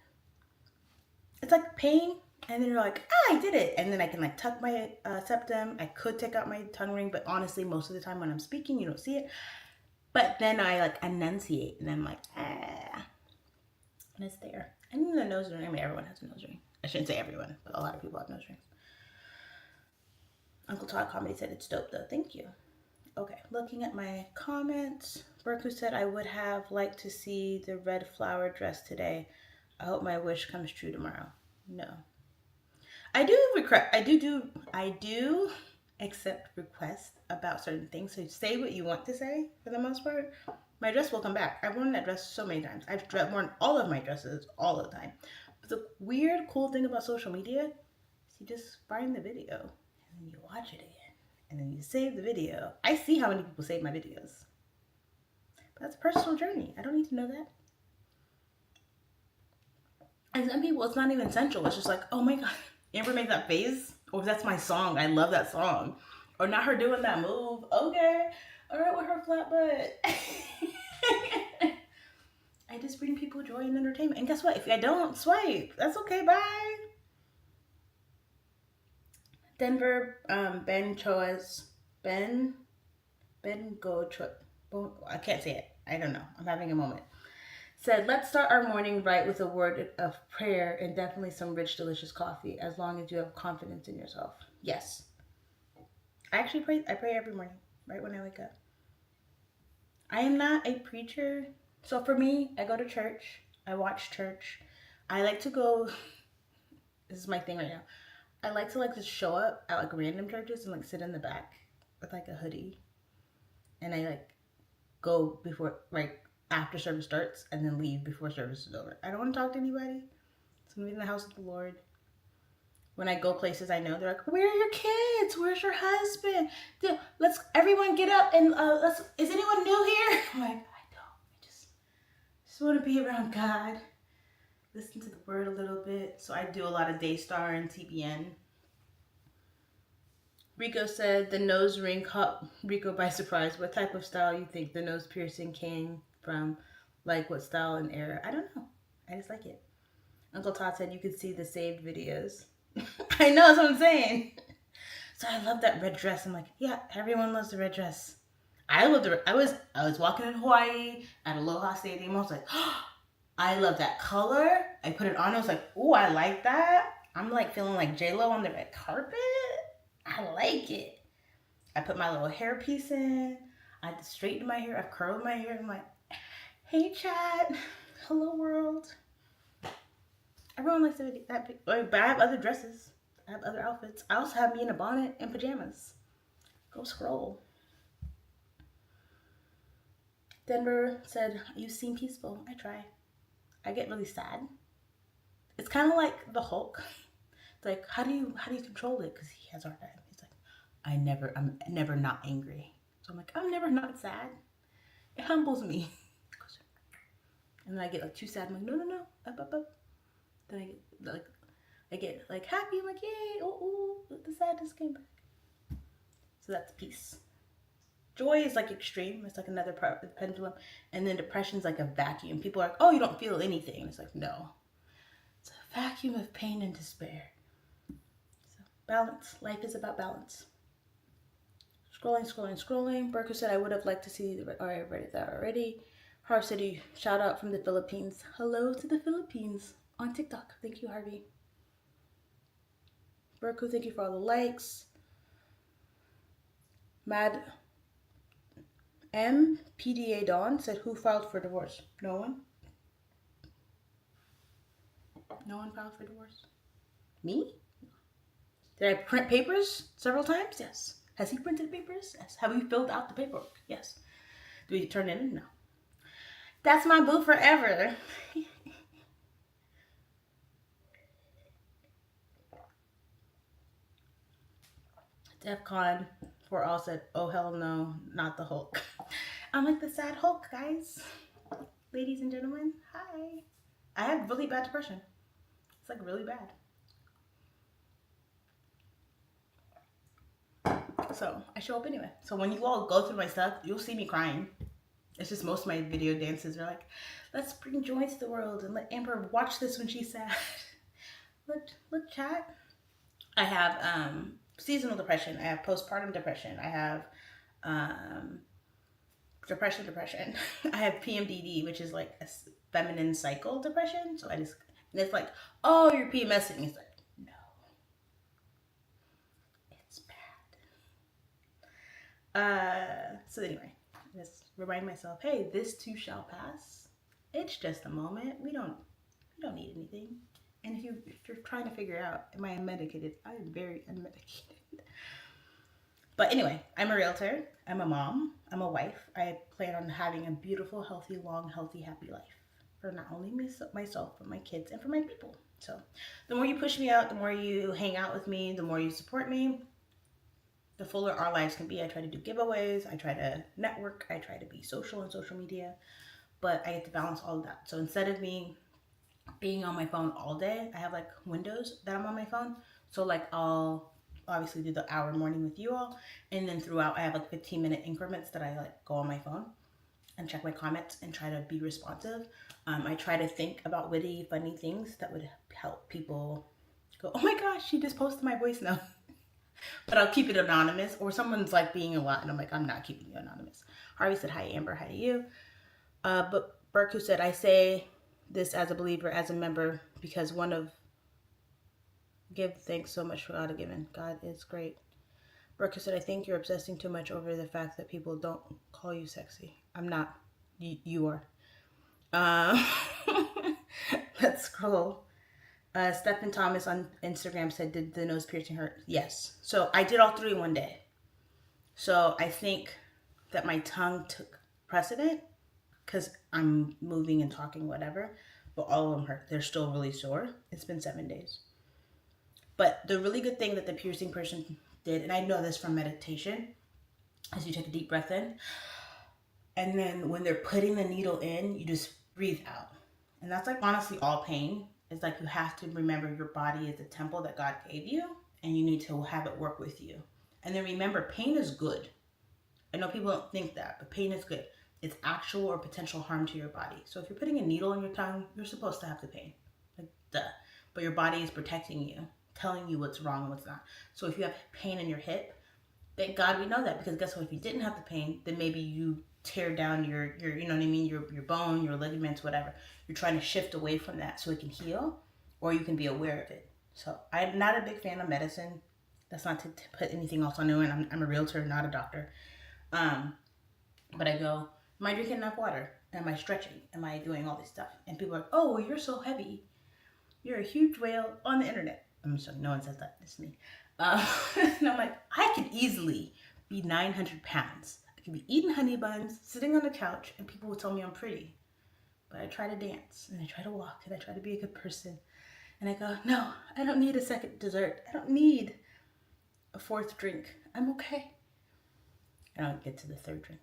It's like pain, and then you're like, I did it. And then I can like tuck my septum. I could take out my tongue ring, but honestly, most of the time when I'm speaking, you don't see it. But then I like enunciate, and I'm like, and it's there. And then the nose ring, I mean, everyone has a nose ring. I shouldn't say everyone, but a lot of people have nose rings. Uncle Todd Comedy said it's dope though. Thank you. Okay, looking at my comments. Berku said, I would have liked to see the red flower dress today. I hope my wish comes true tomorrow. No. I do accept requests about certain things. So say what you want to say for the most part. My dress will come back. I've worn that dress so many times. I've worn all of my dresses all the time. But the weird, cool thing about social media is you just find the video and then you watch it again. And then you save the video. I see how many people save my videos. But that's a personal journey. I don't need to know that. And some people, it's not even sensual. It's just like, oh my God, you ever make that face? Or that's my song. I love that song. Or not her doing that move. Okay. All right with her flat butt. I just bring people joy and entertainment. And guess what? If I don't swipe, that's okay. Bye. Denver, Ben Gocho. I can't say it. I don't know. I'm having a moment. Said, let's start our morning right with a word of prayer and definitely some rich, delicious coffee, as long as you have confidence in yourself. Yes. I actually pray. I pray every morning, right when I wake up. I am not a preacher. So for me, I go to church. I watch church. I like to go. This is my thing right now. I like to just show up at like random churches and like sit in the back with like a hoodie. And I like go before, like after service starts, and then leave before service is over. I don't want to talk to anybody. So I'm in the house of the Lord. When I go places I know, they're like, where are your kids? Where's your husband? Let's everyone get up and is anyone new here? I'm like, I don't. I just want to be around God. Listen to the word a little bit. So I do a lot of Daystar and TBN. Rico said the nose ring caught Rico by surprise. What type of style you think the nose piercing came from? Like what style and era? I don't know. I just like it. Uncle Todd said you could see the saved videos. I know, that's what I'm saying. So I love that red dress. I'm like, yeah, everyone loves the red dress. I was walking in Hawaii at Aloha Stadium. I was like, oh, I love that color. I put it on. I was like, oh, I like that. I'm like feeling like J-Lo on the red carpet. I like it. I put my little hairpiece in. I straightened my hair. I've curled my hair. I'm like, hey, chat. Hello, world. Everyone likes that. But I have other dresses. I have other outfits. I also have me in a bonnet and pajamas. Go scroll. Denver said, you seem peaceful. I try. I get really sad. It's kind of like the Hulk. It's like, how do you control it? Because he has our head. He's like, I'm never not angry. So I'm like, I'm never not sad. It humbles me. And then I get like too sad. I'm like, no, up. Then I get like happy. I'm like, yay, oh, the sadness came back. So that's peace. Joy is like extreme. It's like another part of the pendulum. And then depression is like a vacuum. People are like, oh, you don't feel anything. It's like, no. It's a vacuum of pain and despair. So balance. Life is about balance. Scrolling. Berker said, I would have liked to see I read that already. Harv City, shout out from the Philippines. Hello to the Philippines on TikTok. Thank you, Harvey. Berku, thank you for all the likes. Mad M PDA Dawn said, who filed for divorce? No one. No one filed for divorce. Me? Did I print papers several times? Yes. Has he printed papers? Yes. Have we filled out the paperwork? Yes. Do we turn it in? No. That's my boo forever. DEF for all said, oh hell no, not the Hulk. I'm like the sad Hulk, guys. Ladies and gentlemen, hi. I have really bad depression. It's like really bad. So I show up anyway. So when you all go through my stuff, you'll see me crying. It's just most of my video dances are like, let's bring joy to the world and let Amber watch this when she's sad. look, chat. I have seasonal depression. I have postpartum depression. I have depression. I have PMDD, which is like a feminine cycle depression. So and it's like, oh, you're PMSing. It's like, no, it's bad. So anyway, just remind myself, hey, this too shall pass. It's just a moment. We don't need anything. And if you're trying to figure out, am I unmedicated? I am very unmedicated. But anyway, I'm a realtor. I'm a mom. I'm a wife. I plan on having a beautiful, healthy, long, healthy, happy life for not only myself, but my kids and for my people. So the more you push me out, the more you hang out with me, the more you support me, the fuller our lives can be. I try to do giveaways. I try to network. I try to be social on social media. But I get to balance all of that. So instead of me being on my phone all day, I have like windows that I'm on my phone. So like I'll obviously do the hour morning with you all, and then throughout I have like 15-minute increments that I like go on my phone and check my comments and try to be responsive. I try to think about witty, funny things that would help people go, oh my gosh, she just posted my voice note. But I'll keep it anonymous, or someone's like being a lot and I'm like, I'm not keeping you anonymous. Harvey said, hi Amber, hi to you. But Burke, who said, I say this as a believer, as a member, because one of give thanks so much for God given. God is great. Burke, who said, I think you're obsessing too much over the fact that people don't call you sexy. I'm not. You are. Let's scroll. Stephen Thomas on Instagram said, did the nose piercing hurt? Yes. So I did all three one day. So I think that my tongue took precedent because I'm moving and talking, whatever. But all of them hurt. They're still really sore. It's been 7 days. But the really good thing that the piercing person did, and I know this from meditation, is you take a deep breath in. And then when they're putting the needle in, you just breathe out. And that's like honestly all pain. It's like you have to remember your body is a temple that God gave you, and you need to have it work with you. And then remember, pain is good. I know people don't think that, but pain is good. It's actual or potential harm to your body. So if you're putting a needle in your tongue, you're supposed to have the pain. Like, duh. But your body is protecting you, telling you what's wrong and what's not. So if you have pain in your hip, thank God we know that, because guess what? If you didn't have the pain, then maybe you tear down your you know what I mean, your bone, your ligaments, whatever. You're trying to shift away from that so it can heal, or you can be aware of it. So I'm not a big fan of medicine. That's not to put anything else on anyone. I'm a realtor, not a doctor. But I go, am I drinking enough water? Am I stretching? Am I doing all this stuff? And people are like, oh, well, you're so heavy. You're a huge whale on the internet. I'm sorry, no one says that. It's me. And I'm like, I could easily be 900 pounds. I could be eating honey buns, sitting on the couch, and people will tell me I'm pretty. But I try to dance, and I try to walk, and I try to be a good person. And I go, no, I don't need a second dessert. I don't need a fourth drink. I'm okay. I don't get to the third drink.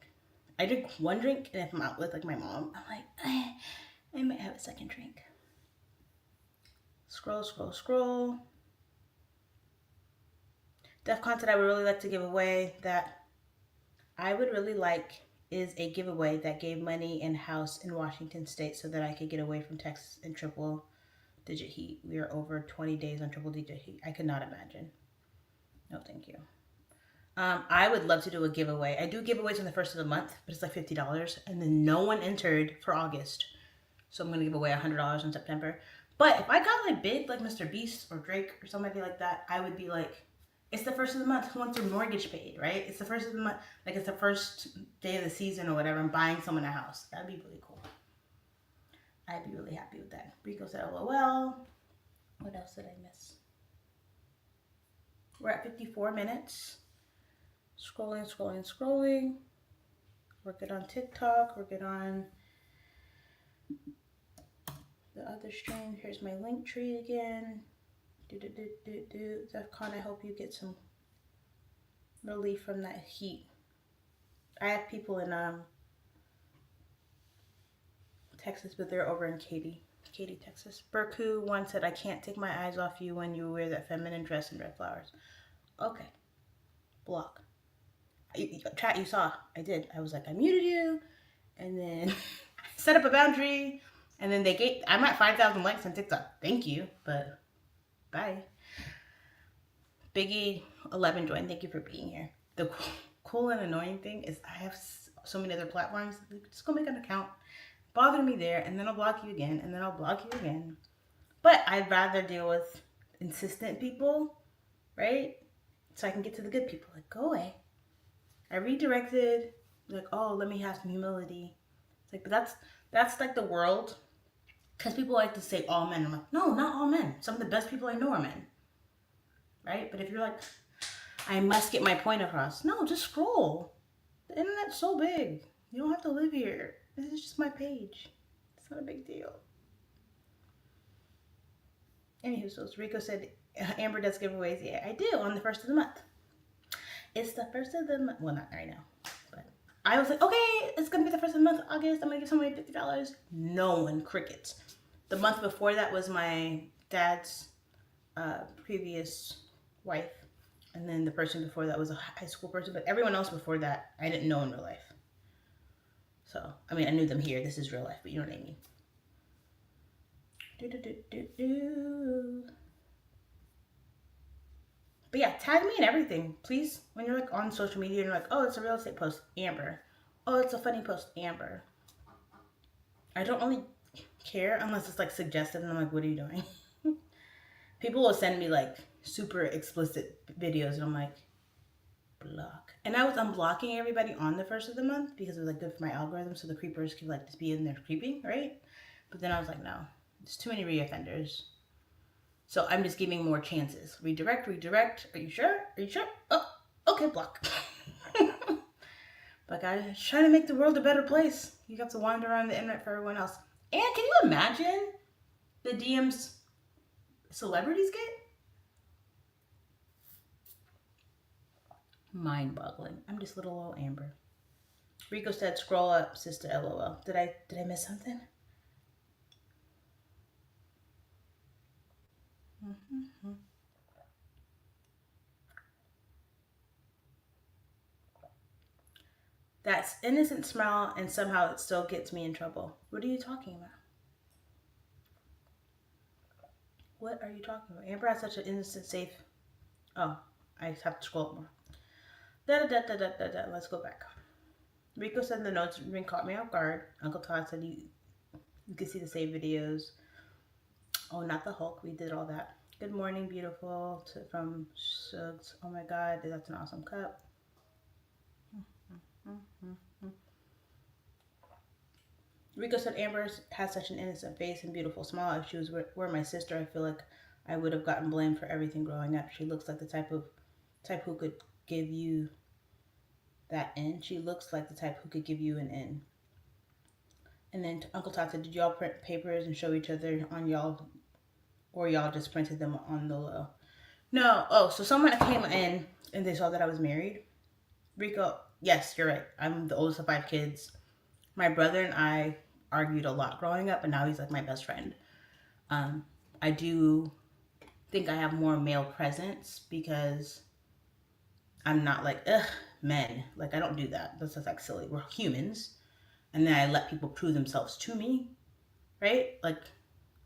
I drink one drink, and if I'm out with like my mom, I'm like, I might have a second drink. Scroll, scroll, scroll. DEFCON said I would really like to give away that I would really like is a giveaway that gave money in house in Washington State so that I could get away from Texas in triple digit heat. We are over 20 days on triple digit heat. I could not imagine. No, thank you. I would love to do a giveaway. I do giveaways on the first of the month, but it's like $50, and then no one entered for August. So I'm going to give away $100 in September. But if I got like big, like Mr. Beast or Drake or somebody like that, I would be like, it's the first of the month. Who wants their mortgage paid, right? It's the first of the month. Like it's the first day of the season or whatever. I'm buying someone a house. That'd be really cool. I'd be really happy with that. Rico said, LOL. What else did I miss? We're at 54 minutes. Scrolling, scrolling, scrolling. We're good on TikTok. We're good on the other stream. Here's my link tree again. DEFCON, I hope you get some relief from that heat. I have people in Texas, but they're over in Katy, Texas. Berku once said, "I can't take my eyes off you when you wear that feminine dress and red flowers." Okay, block. Chat, you saw. I did. I was like, I muted you, and then set up a boundary, and then I'm at 5,000 likes on TikTok. Thank you, but bye. Biggie 11 joined. Thank you for being here. The cool and annoying thing is I have so many other platforms. Just go make an account. Bother me there, and then I'll block you again, and then I'll block you again. But I'd rather deal with insistent people, right? So I can get to the good people. Like, go away. I redirected. Like, oh, let me have some humility. It's like, but that's like the world. Because people like to say all men. I'm like, no, not all men. Some of the best people I know are men. Right? But if you're like, I must get my point across. No, just scroll. The internet's so big. You don't have to live here. This is just my page. It's not a big deal. Anywho, so Rico said, Amber does giveaways. Yeah, I do on the 1st of the month. It's the 1st of the month. Well, not right now. But I was like, okay, it's going to be the 1st of the month, August. I'm going to give somebody $50. No one, crickets. The month before that was my dad's previous wife. And then the person before that was a high school person. But everyone else before that, I didn't know in real life. So, I mean, I knew them here. This is real life, but you know what I mean. But yeah, tag me and everything, please. When you're like on social media and you're like, oh, it's a real estate post, Amber. Oh, it's a funny post, Amber. I don't really care unless it's like suggested and I'm like, what are you doing? People will send me like super explicit videos and I'm like, block. And I was unblocking everybody on the 1st of the month because it was like good for my algorithm so the creepers could like just be in there creeping, right? But then I was like, no, there's too many reoffenders. So I'm just giving more chances. Redirect. Are you sure? Oh, okay, block. But guys, trying to make the world a better place. You have to wander around the internet for everyone else. And can you imagine the DMs celebrities get? Mind-boggling. I'm just little old Amber. Rico said, "Scroll up, sister. LOL." Did I miss something? That's innocent smile, and somehow it still gets me in trouble. What are you talking about? What are you talking about? Amber has such an innocent, safe. Oh, I have to scroll up more. Let's go back. Rico said the notes ring caught me off guard. Uncle Todd said you can see the save videos. Oh, not the Hulk. We did all that. Good morning, beautiful. From Suggs. Oh my God, that's an awesome cup. Rico said Amber has such an innocent face and beautiful smile. If she were my sister, I feel like I would have gotten blamed for everything growing up. She looks like the type who could give you that in. She looks like the type who could give you an in. And then Uncle Todd said, did y'all print papers and show each other on y'all, or y'all just printed them on the low? No. Oh, so someone came in and they saw that I was married. Rico, yes, you're right. I'm the oldest of 5 kids. My brother and I argued a lot growing up, and now he's like my best friend. I do think I have more male presence because I'm not like, ugh, men. Like, I don't do that. That's just like silly. We're humans. And then I let people prove themselves to me, right? Like,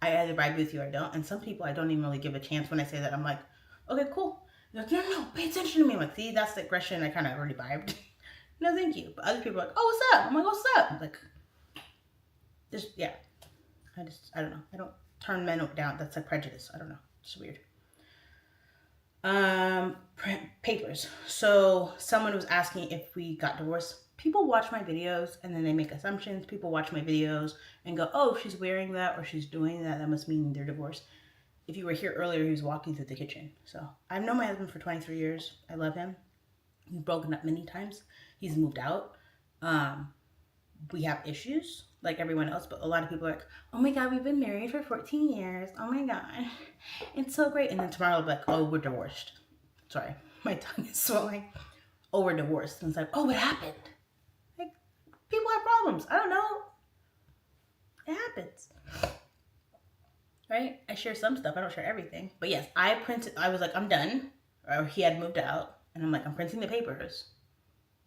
I either vibe with you or don't. And some people I don't even really give a chance when I say that. I'm like, okay, cool. They're like, no, pay attention to me. I'm like, see, that's the aggression. I kind of already vibed. No, thank you. But other people are like, oh, what's up? I'm like, what's up? I'm like, just, yeah. I don't know. I don't turn men down. That's like prejudice. I don't know. It's weird. Papers. So someone was asking if we got divorced. People watch my videos and then they make assumptions. People watch my videos and go, oh, she's wearing that or she's doing that. That must mean they're divorced. If you were here earlier, he was walking through the kitchen. So I've known my husband for 23 years. I love him. We've broken up many times. He's moved out. We have issues like everyone else, but a lot of people are like, oh my God, we've been married for 14 years. Oh my God, it's so great. And then tomorrow I'll be like, oh, we're divorced. Sorry, my tongue is swelling. over divorce. And it's like, oh, what happened? Like, people have problems. I don't know. It happens. Right? I share some stuff. I don't share everything. But yes, I was like, I'm done. Or he had moved out. And I'm like, I'm printing the papers.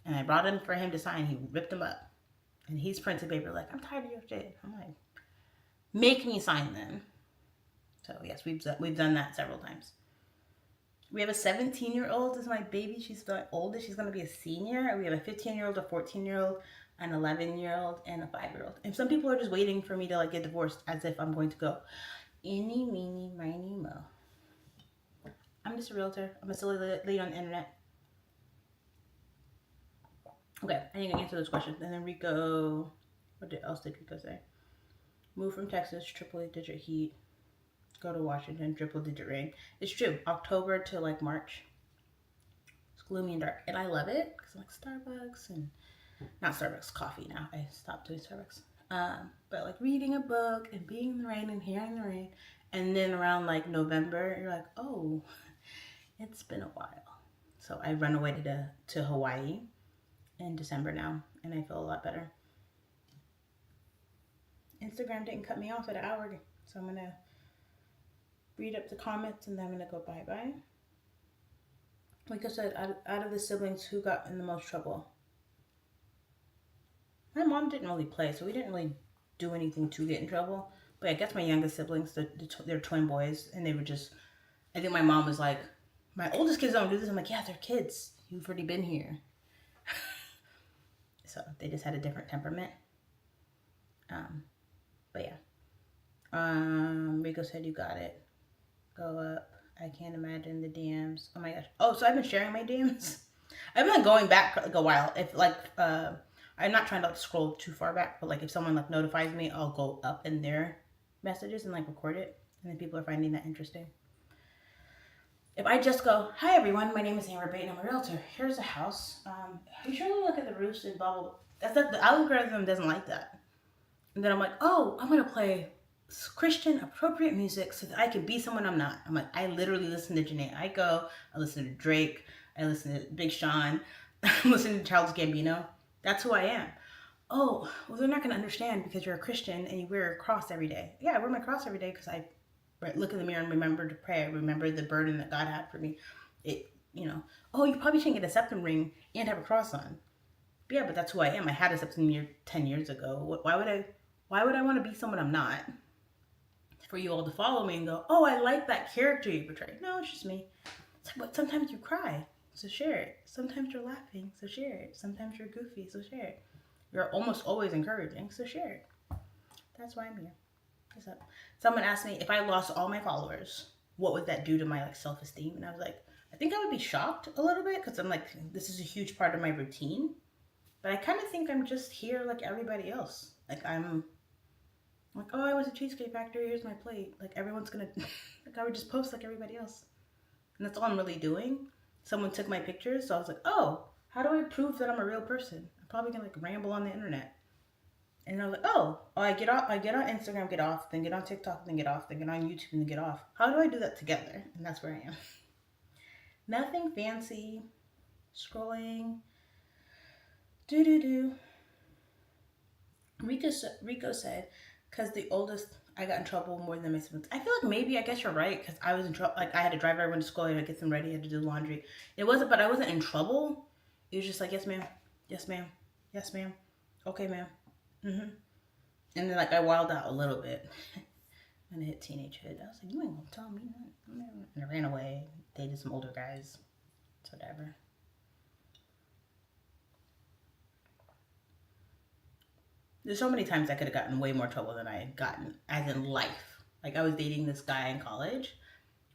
And I brought them for him to sign. He ripped them up. And he's printing paper like, I'm tired of your shit. I'm like, make me sign them. So yes, we've done that several times. We have a 17-year-old as my baby. She's the oldest. She's going to be a senior. We have a 15-year-old, a 14-year-old, an 11-year-old, and a 5-year-old. And some people are just waiting for me to like get divorced as if I'm going to go. Eeny, meeny, miny, mo. I'm just a realtor. I'm a silly lady on the internet. Okay, I need to answer those questions. And then Rico, what else did Rico say? Move from Texas, triple-digit heat. Go to Washington, triple-digit rain. It's true. October to like March. It's gloomy and dark. And I love it because I like Starbucks and not Starbucks, coffee now. I stopped doing Starbucks. But like reading a book and being in the rain and hearing the rain. And then around like November, you're like, oh, it's been a while. So I run away to Hawaii in December now, and I feel a lot better. Instagram didn't cut me off at an hour, so I'm gonna read up the comments and then I'm gonna go bye-bye. Like I said, out of the siblings, who got in the most trouble? My mom didn't really play, so we didn't really do anything to get in trouble. But I guess my youngest siblings, they're twin boys, and they were just, I think my mom was like, my oldest kids don't do this. I'm like, yeah, they're kids. You've already been here. So they just had a different temperament. But yeah. Rico said you got it. Go up. I can't imagine the DMs. Oh my gosh. Oh, so I've been sharing my DMs. I've been going back like a while. If like I'm not trying to like scroll too far back, but like if someone like notifies me, I'll go up in their messages and like record it. And then people are finding that interesting. If I just go, hi everyone, my name is Amber Bate and I'm a realtor. Here's a house. Be sure to look at the roofs and blah blah blah. That's not, the algorithm doesn't like that. And then I'm like, oh, I'm gonna play Christian appropriate music so that I can be someone I'm not. I'm like, I literally listen to Jhené Aiko, I listen to Drake, I listen to Big Sean, I listen to Childish Gambino. That's who I am. Oh, well, they're not gonna understand because you're a Christian and you wear a cross every day. Yeah, I wear my cross every day because I look in the mirror and remember to pray. I remember the burden that God had for me. Oh, you probably shouldn't get a septum ring and have a cross on. Yeah, but that's who I am. I had a septum ring 10 years ago. Why would I want to be someone I'm not? For you all to follow me and go, oh, I like that character you portray. No, it's just me. But sometimes you cry, so share it. Sometimes you're laughing, so share it. Sometimes you're goofy, so share it. You're almost always encouraging, so share it. That's why I'm here. What's up? Someone asked me if I lost all my followers, what would that do to my like self-esteem? And I was like, I think I would be shocked a little bit because I'm like, this is a huge part of my routine. But I kind of think I'm just here like everybody else. Like I'm like, oh, I was at Cheesecake Factory, here's my plate. Like everyone's gonna, like I would just post like everybody else. And that's all I'm really doing. Someone took my pictures, so I was like, oh, how do I prove that I'm a real person? I'm probably gonna like ramble on the internet. And I was like, oh, I get on Instagram, get off, then get on TikTok, then get off, then get on YouTube, and then get off. How do I do that together? And that's where I am. Nothing fancy. Scrolling. Rico said, because the oldest, I got in trouble more than my siblings. I feel like maybe, I guess you're right, because I was in trouble. Like, I had to drive everyone to school, I had to get them ready, I had to do laundry. But I wasn't in trouble. It was just like, yes, ma'am. Yes, ma'am. Yes, ma'am. Okay, ma'am. Mm-hmm. And then, like, I wilded out a little bit. And I hit teenagehood. I was like, you ain't gonna tell me that. And I ran away, dated some older guys. It's whatever. There's so many times I could have gotten way more trouble than I had gotten, as in life. Like, I was dating this guy in college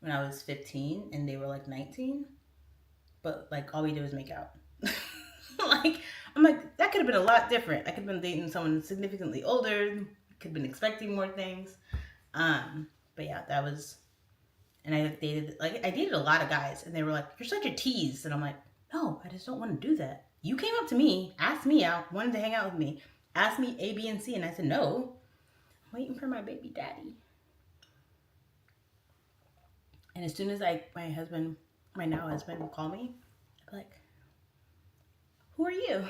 when I was 15, and they were, like, 19. But, like, all we did was make out. Like, I'm like, that could have been a lot different. I could have been dating someone significantly older. Could have been expecting more things. But yeah, that was, and I dated a lot of guys, and they were like, you're such a tease. And I'm like, no, I just don't want to do that. You came up to me, asked me out, wanted to hang out with me, asked me A, B, and C, and I said, no, I'm waiting for my baby daddy. And as soon as my now husband will call me, I'd be like, Who are you?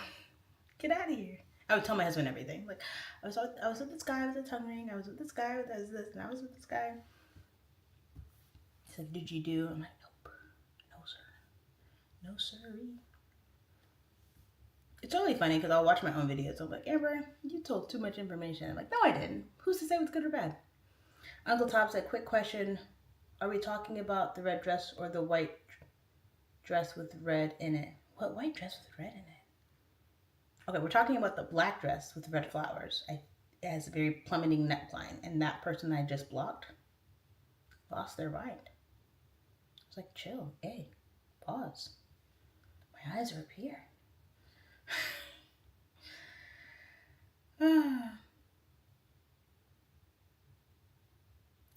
Get out of here. I would tell my husband everything. Like, I was with this guy with a tongue ring. I was with this guy with this, and I was with this guy. He said, "Did you do?" I'm like, "Nope, no sir, no sirree." It's really funny because I'll watch my own videos. I'm like, Amber, you told too much information. I'm like, no, I didn't. Who's to say what's good or bad? Uncle Tom said, quick question. Are we talking about the red dress or the white dress with red in it? What white dress with red in it? Okay, we're talking about the black dress with red flowers. It has a very plummeting neckline. And that person I just blocked lost their mind. I was like, chill. Hey, pause. My eyes are up here.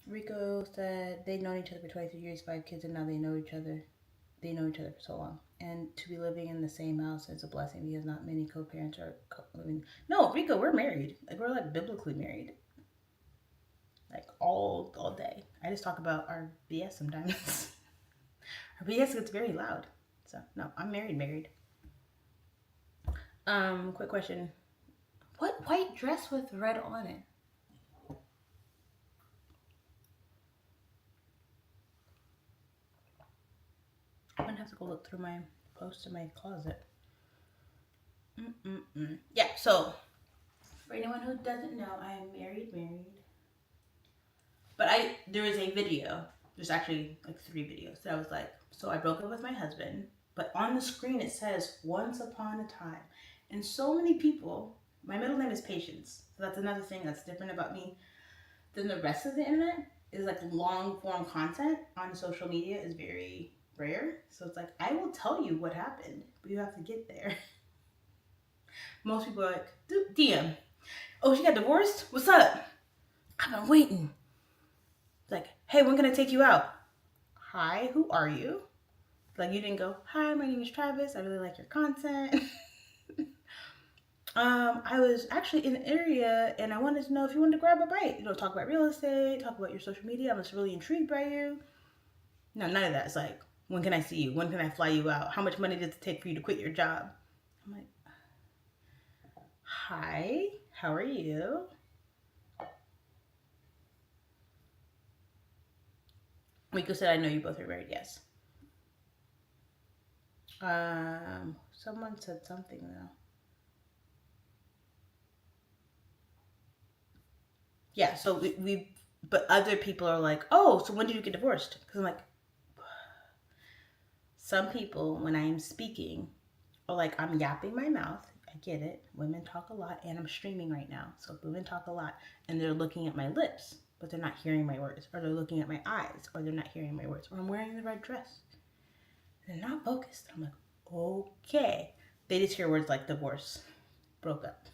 Rico said they'd known each other for 23 years, 5 kids, and now they know each other. They know each other for so long. And to be living in the same house is a blessing because not many co-parents are living. No, Rico, we're married. Like, we're like biblically married. Like all day. I just talk about our BS sometimes. Our BS gets very loud. So no, I'm married. Quick question. What white dress with red on it? I'm gonna have to go look through my posts in my closet. Yeah, so for anyone who doesn't know, I am married. But there is a video. There's actually like 3 videos that I was like, so I broke up with my husband, but on the screen it says once upon a time. And so many people, my middle name is Patience. So that's another thing that's different about me than the rest of the internet, is like long form content on social media is very rare. So it's like, I will tell you what happened, but you have to get there. Most people are like, DM, oh, she got divorced? What's up? I've been waiting. It's like, hey, when can I take you out? Hi, who are you? Like, you didn't go, hi, my name is Travis. I really like your content. I was actually in the area and I wanted to know if you wanted to grab a bite. You know, talk about real estate, talk about your social media. I was really intrigued by you. No, none of that. It's like, when can I see you? When can I fly you out? How much money does it take for you to quit your job? I'm like, hi, how are you? Miko said, I know you both are married. Yes. Someone said something though. Yeah, so but other people are like, oh, so when did you get divorced? Because I'm like, some people, when I am speaking, are like, I'm yapping my mouth. I get it. Women talk a lot, and I'm streaming right now. So women talk a lot, and they're looking at my lips, but they're not hearing my words. Or they're looking at my eyes, or they're not hearing my words. Or I'm wearing the red dress. They're not focused. I'm like, okay. They just hear words like divorce, broke up,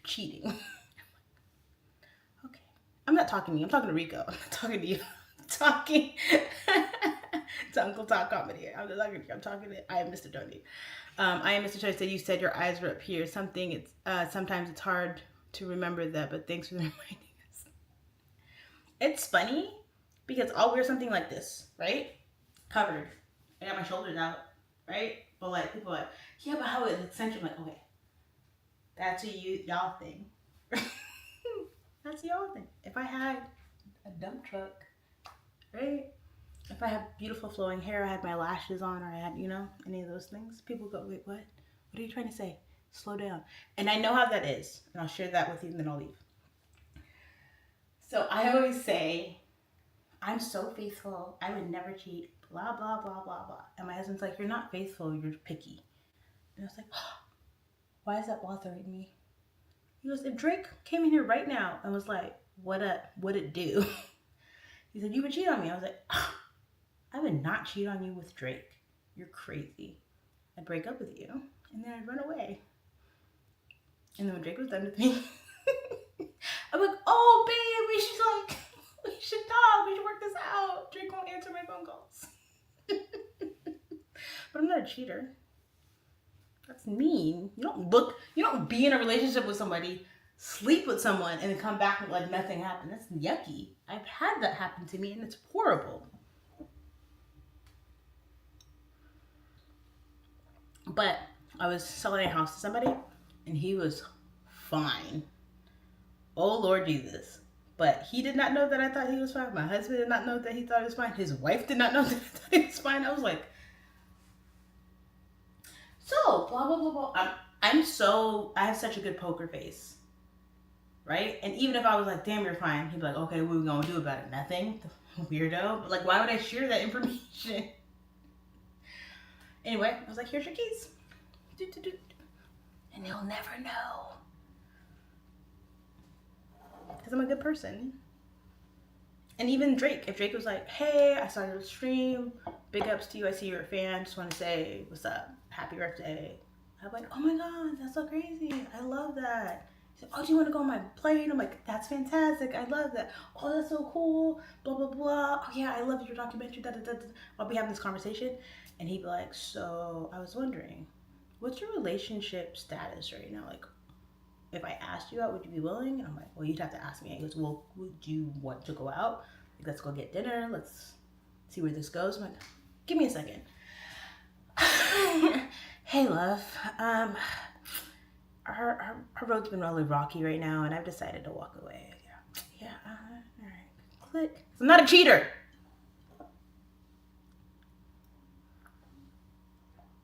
cheating. Okay. I'm not talking to you. I'm talking to Rico. I'm not talking to you. I'm talking to Uncle Tom Comedy. I'm not talking to you. I'm talking to I am Mr. Tony. I am Mr. Tony said you said your eyes were up here. Sometimes it's hard to remember that, but thanks for reminding us. It's funny because I'll wear something like this, right? Covered. I got my shoulders out, right? But like people are like, yeah, but how is it centered? I'm like, okay, that's a y'all thing. That's y'all thing. If I had a dump truck, right? If I had beautiful flowing hair, I had my lashes on, or I had, any of those things, people go, wait, what? What are you trying to say? Slow down. And I know how that is, and I'll share that with you, and then I'll leave. So I always say, I'm so faithful, I would never cheat, blah, blah, blah, blah, blah. And my husband's like, you're not faithful, you're picky. And I was like, oh, why is that bothering me? He goes, if Drake came in here right now and was like, what would it do? He said, you would cheat on me. I was like, oh, I would not cheat on you with Drake. You're crazy. I'd break up with you, and then I'd run away. And then when Drake was done with me, I'm like, oh, babe, we should talk. We should work this out. Drake won't answer my phone calls. But I'm not a cheater. That's mean. You don't be in a relationship with somebody, sleep with someone, and then come back like nothing happened. That's yucky. I've had that happen to me, and it's horrible. But I was selling a house to somebody, and he was fine. Oh Lord Jesus. But he did not know that I thought he was fine. My husband did not know that he thought he was fine. His wife did not know that I thought he was fine. I was like, so blah blah blah blah. I have such a good poker face, right? And even if I was like, damn, you're fine, he'd be like, okay, what are we gonna do about it? Nothing, weirdo. But like, why would I share that information? Anyway, I was like, here's your keys, and he'll never know because I'm a good person. And even Drake, if Drake was like, hey, I saw your stream, big ups to you, I see you're a fan, just want to say what's up, happy birthday. I'm like, oh my god, that's so crazy, I love that. He's like, oh, do you want to go on my plane? I'm like, that's fantastic, I love that. Oh, that's so cool, blah blah blah. Oh yeah, I love your documentary, da da da da. I'll be having this conversation, and he'd be like, so I was wondering, what's your relationship status right now? Like, if I asked you out, would you be willing? And I'm like, well, you'd have to ask me. He goes, well, would you want to go out? Like, let's go get dinner. Let's see where this goes. I'm like, give me a second. Hey, love. Our road's been really rocky right now, and I've decided to walk away. Yeah. All right. Click. I'm not a cheater.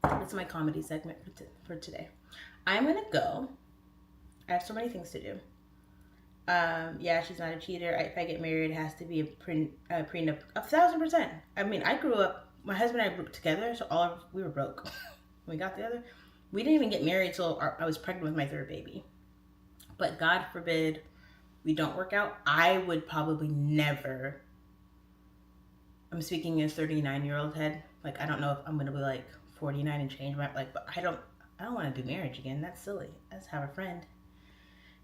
That's my comedy segment for today. I'm gonna go. I have so many things to do. Yeah, she's not a cheater. If I get married, it has to be a prenup. 1,000%. I mean, I grew up, my husband and I grew up together, so we were broke when we got together. We didn't even get married till I was pregnant with my third baby. But God forbid we don't work out. I would probably never, I'm speaking as 39-year-old head. Like, I don't know if I'm going to be like 49 and change my, like, but I don't want to do marriage again. That's silly. Let's have a friend.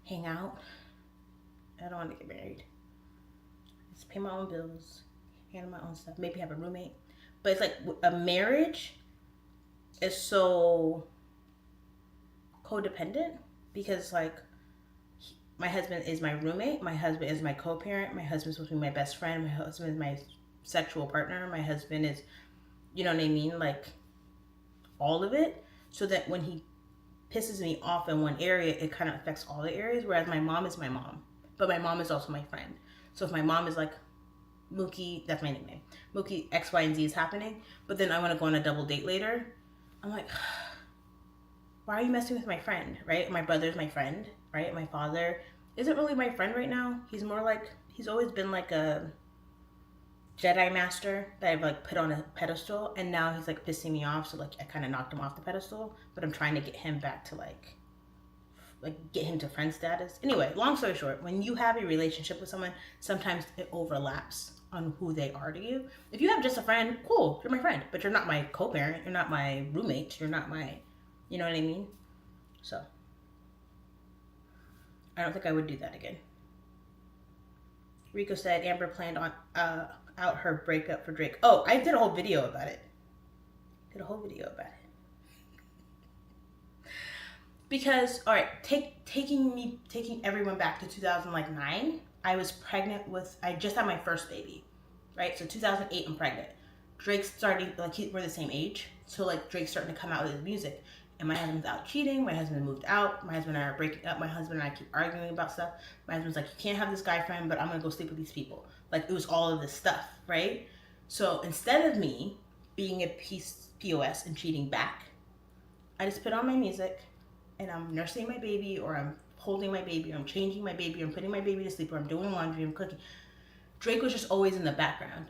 Hang out. I don't want to get married. Just pay my own bills, handle my own stuff, maybe have a roommate. But it's like a marriage is so codependent because like my husband is my roommate, my husband is my co-parent, my husband's supposed to be my best friend, my husband is my sexual partner, my husband is, you know what I mean, like all of it, so that when he pisses me off in one area, it kind of affects all the areas. Whereas my mom is my mom, but my mom is also my friend. So if my mom is like, Mookie, that's my nickname, Mookie, X, Y, and Z is happening, but then I want to go on a double date later, I'm like, why are you messing with my friend, right? My brother's my friend, right? My father isn't really my friend right now. He's more like, he's always been like a Jedi master that I've like put on a pedestal, and now he's like pissing me off, so like I kind of knocked him off the pedestal, but I'm trying to get him back to like get him to friend status. Anyway, long story short, when you have a relationship with someone, sometimes it overlaps on who they are to you. If you have just a friend, cool, you're my friend, but you're not my co-parent, you're not my roommate, you're not my, you know what I mean? So I don't think I would do that again. Rico said Amber planned on out her breakup for Drake. Oh, I did a whole video about it. Because, all right, taking everyone back to 2009, I was pregnant with, I just had my first baby, right? So 2008, I'm pregnant. Drake started, like, we're the same age. So, like, Drake's starting to come out with his music. And my husband's out cheating. My husband moved out. My husband and I are breaking up. My husband and I keep arguing about stuff. My husband's like, you can't have this guy friend, but I'm going to go sleep with these people. Like, it was all of this stuff, right? So instead of me being a POS and cheating back, I just put on my music and I'm nursing my baby, or I'm holding my baby, or I'm changing my baby, or I'm putting my baby to sleep, or I'm doing laundry, I'm cooking. Drake was just always in the background,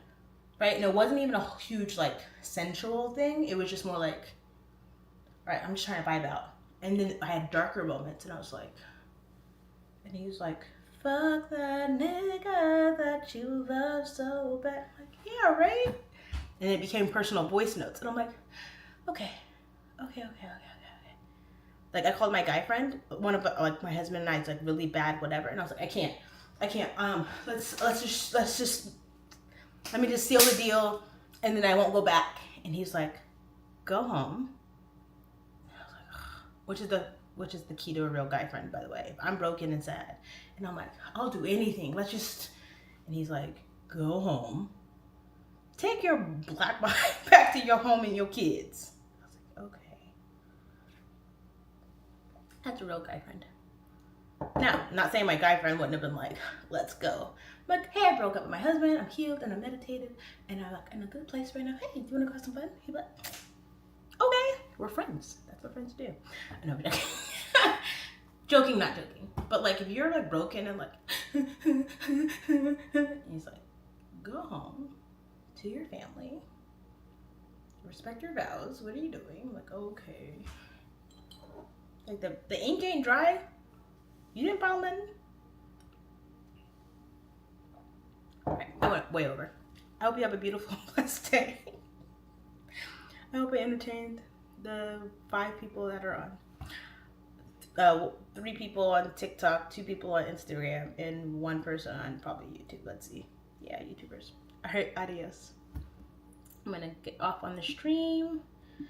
right? And it wasn't even a huge, like, sensual thing. It was just more like, right, I'm just trying to vibe out. And then I had darker moments, and I was like, and he was like, fuck that nigga that you love so bad. I'm like, yeah, right? And it became personal voice notes. And I'm like, okay. Like, I called my guy friend, one of, like, my husband and I's, like, really bad, whatever. And I was like, I can't. Let's just, let me just seal the deal, and then I won't go back. And he's like, go home. Which is the key to a real guy friend, by the way. I'm broken and sad, and I'm like, I'll do anything. Let's just. And he's like, go home. Take your black body back to your home and your kids. I was like, okay. That's a real guy friend. Now, I'm not saying my guy friend wouldn't have been like, let's go. But hey, I broke up with my husband, I'm healed and I'm meditated and I'm like in a good place right now. Hey, do you wanna go have some fun? He'd be like, okay, we're friends. That's what friends do. No, I'm joking. Joking, not joking. But like if you're like broken and like he's like, go home to your family. Respect your vows. What are you doing? I'm like, okay. Like the ink ain't dry. You didn't file nothing? Alright, I went way over. I hope you have a beautiful, blessed day. I hope I entertained the 5 people that are on. 3 people on TikTok, 2 people on Instagram, and 1 person on probably YouTube. Let's see. Yeah, YouTubers. Alright, adios. I'm gonna get off on the stream.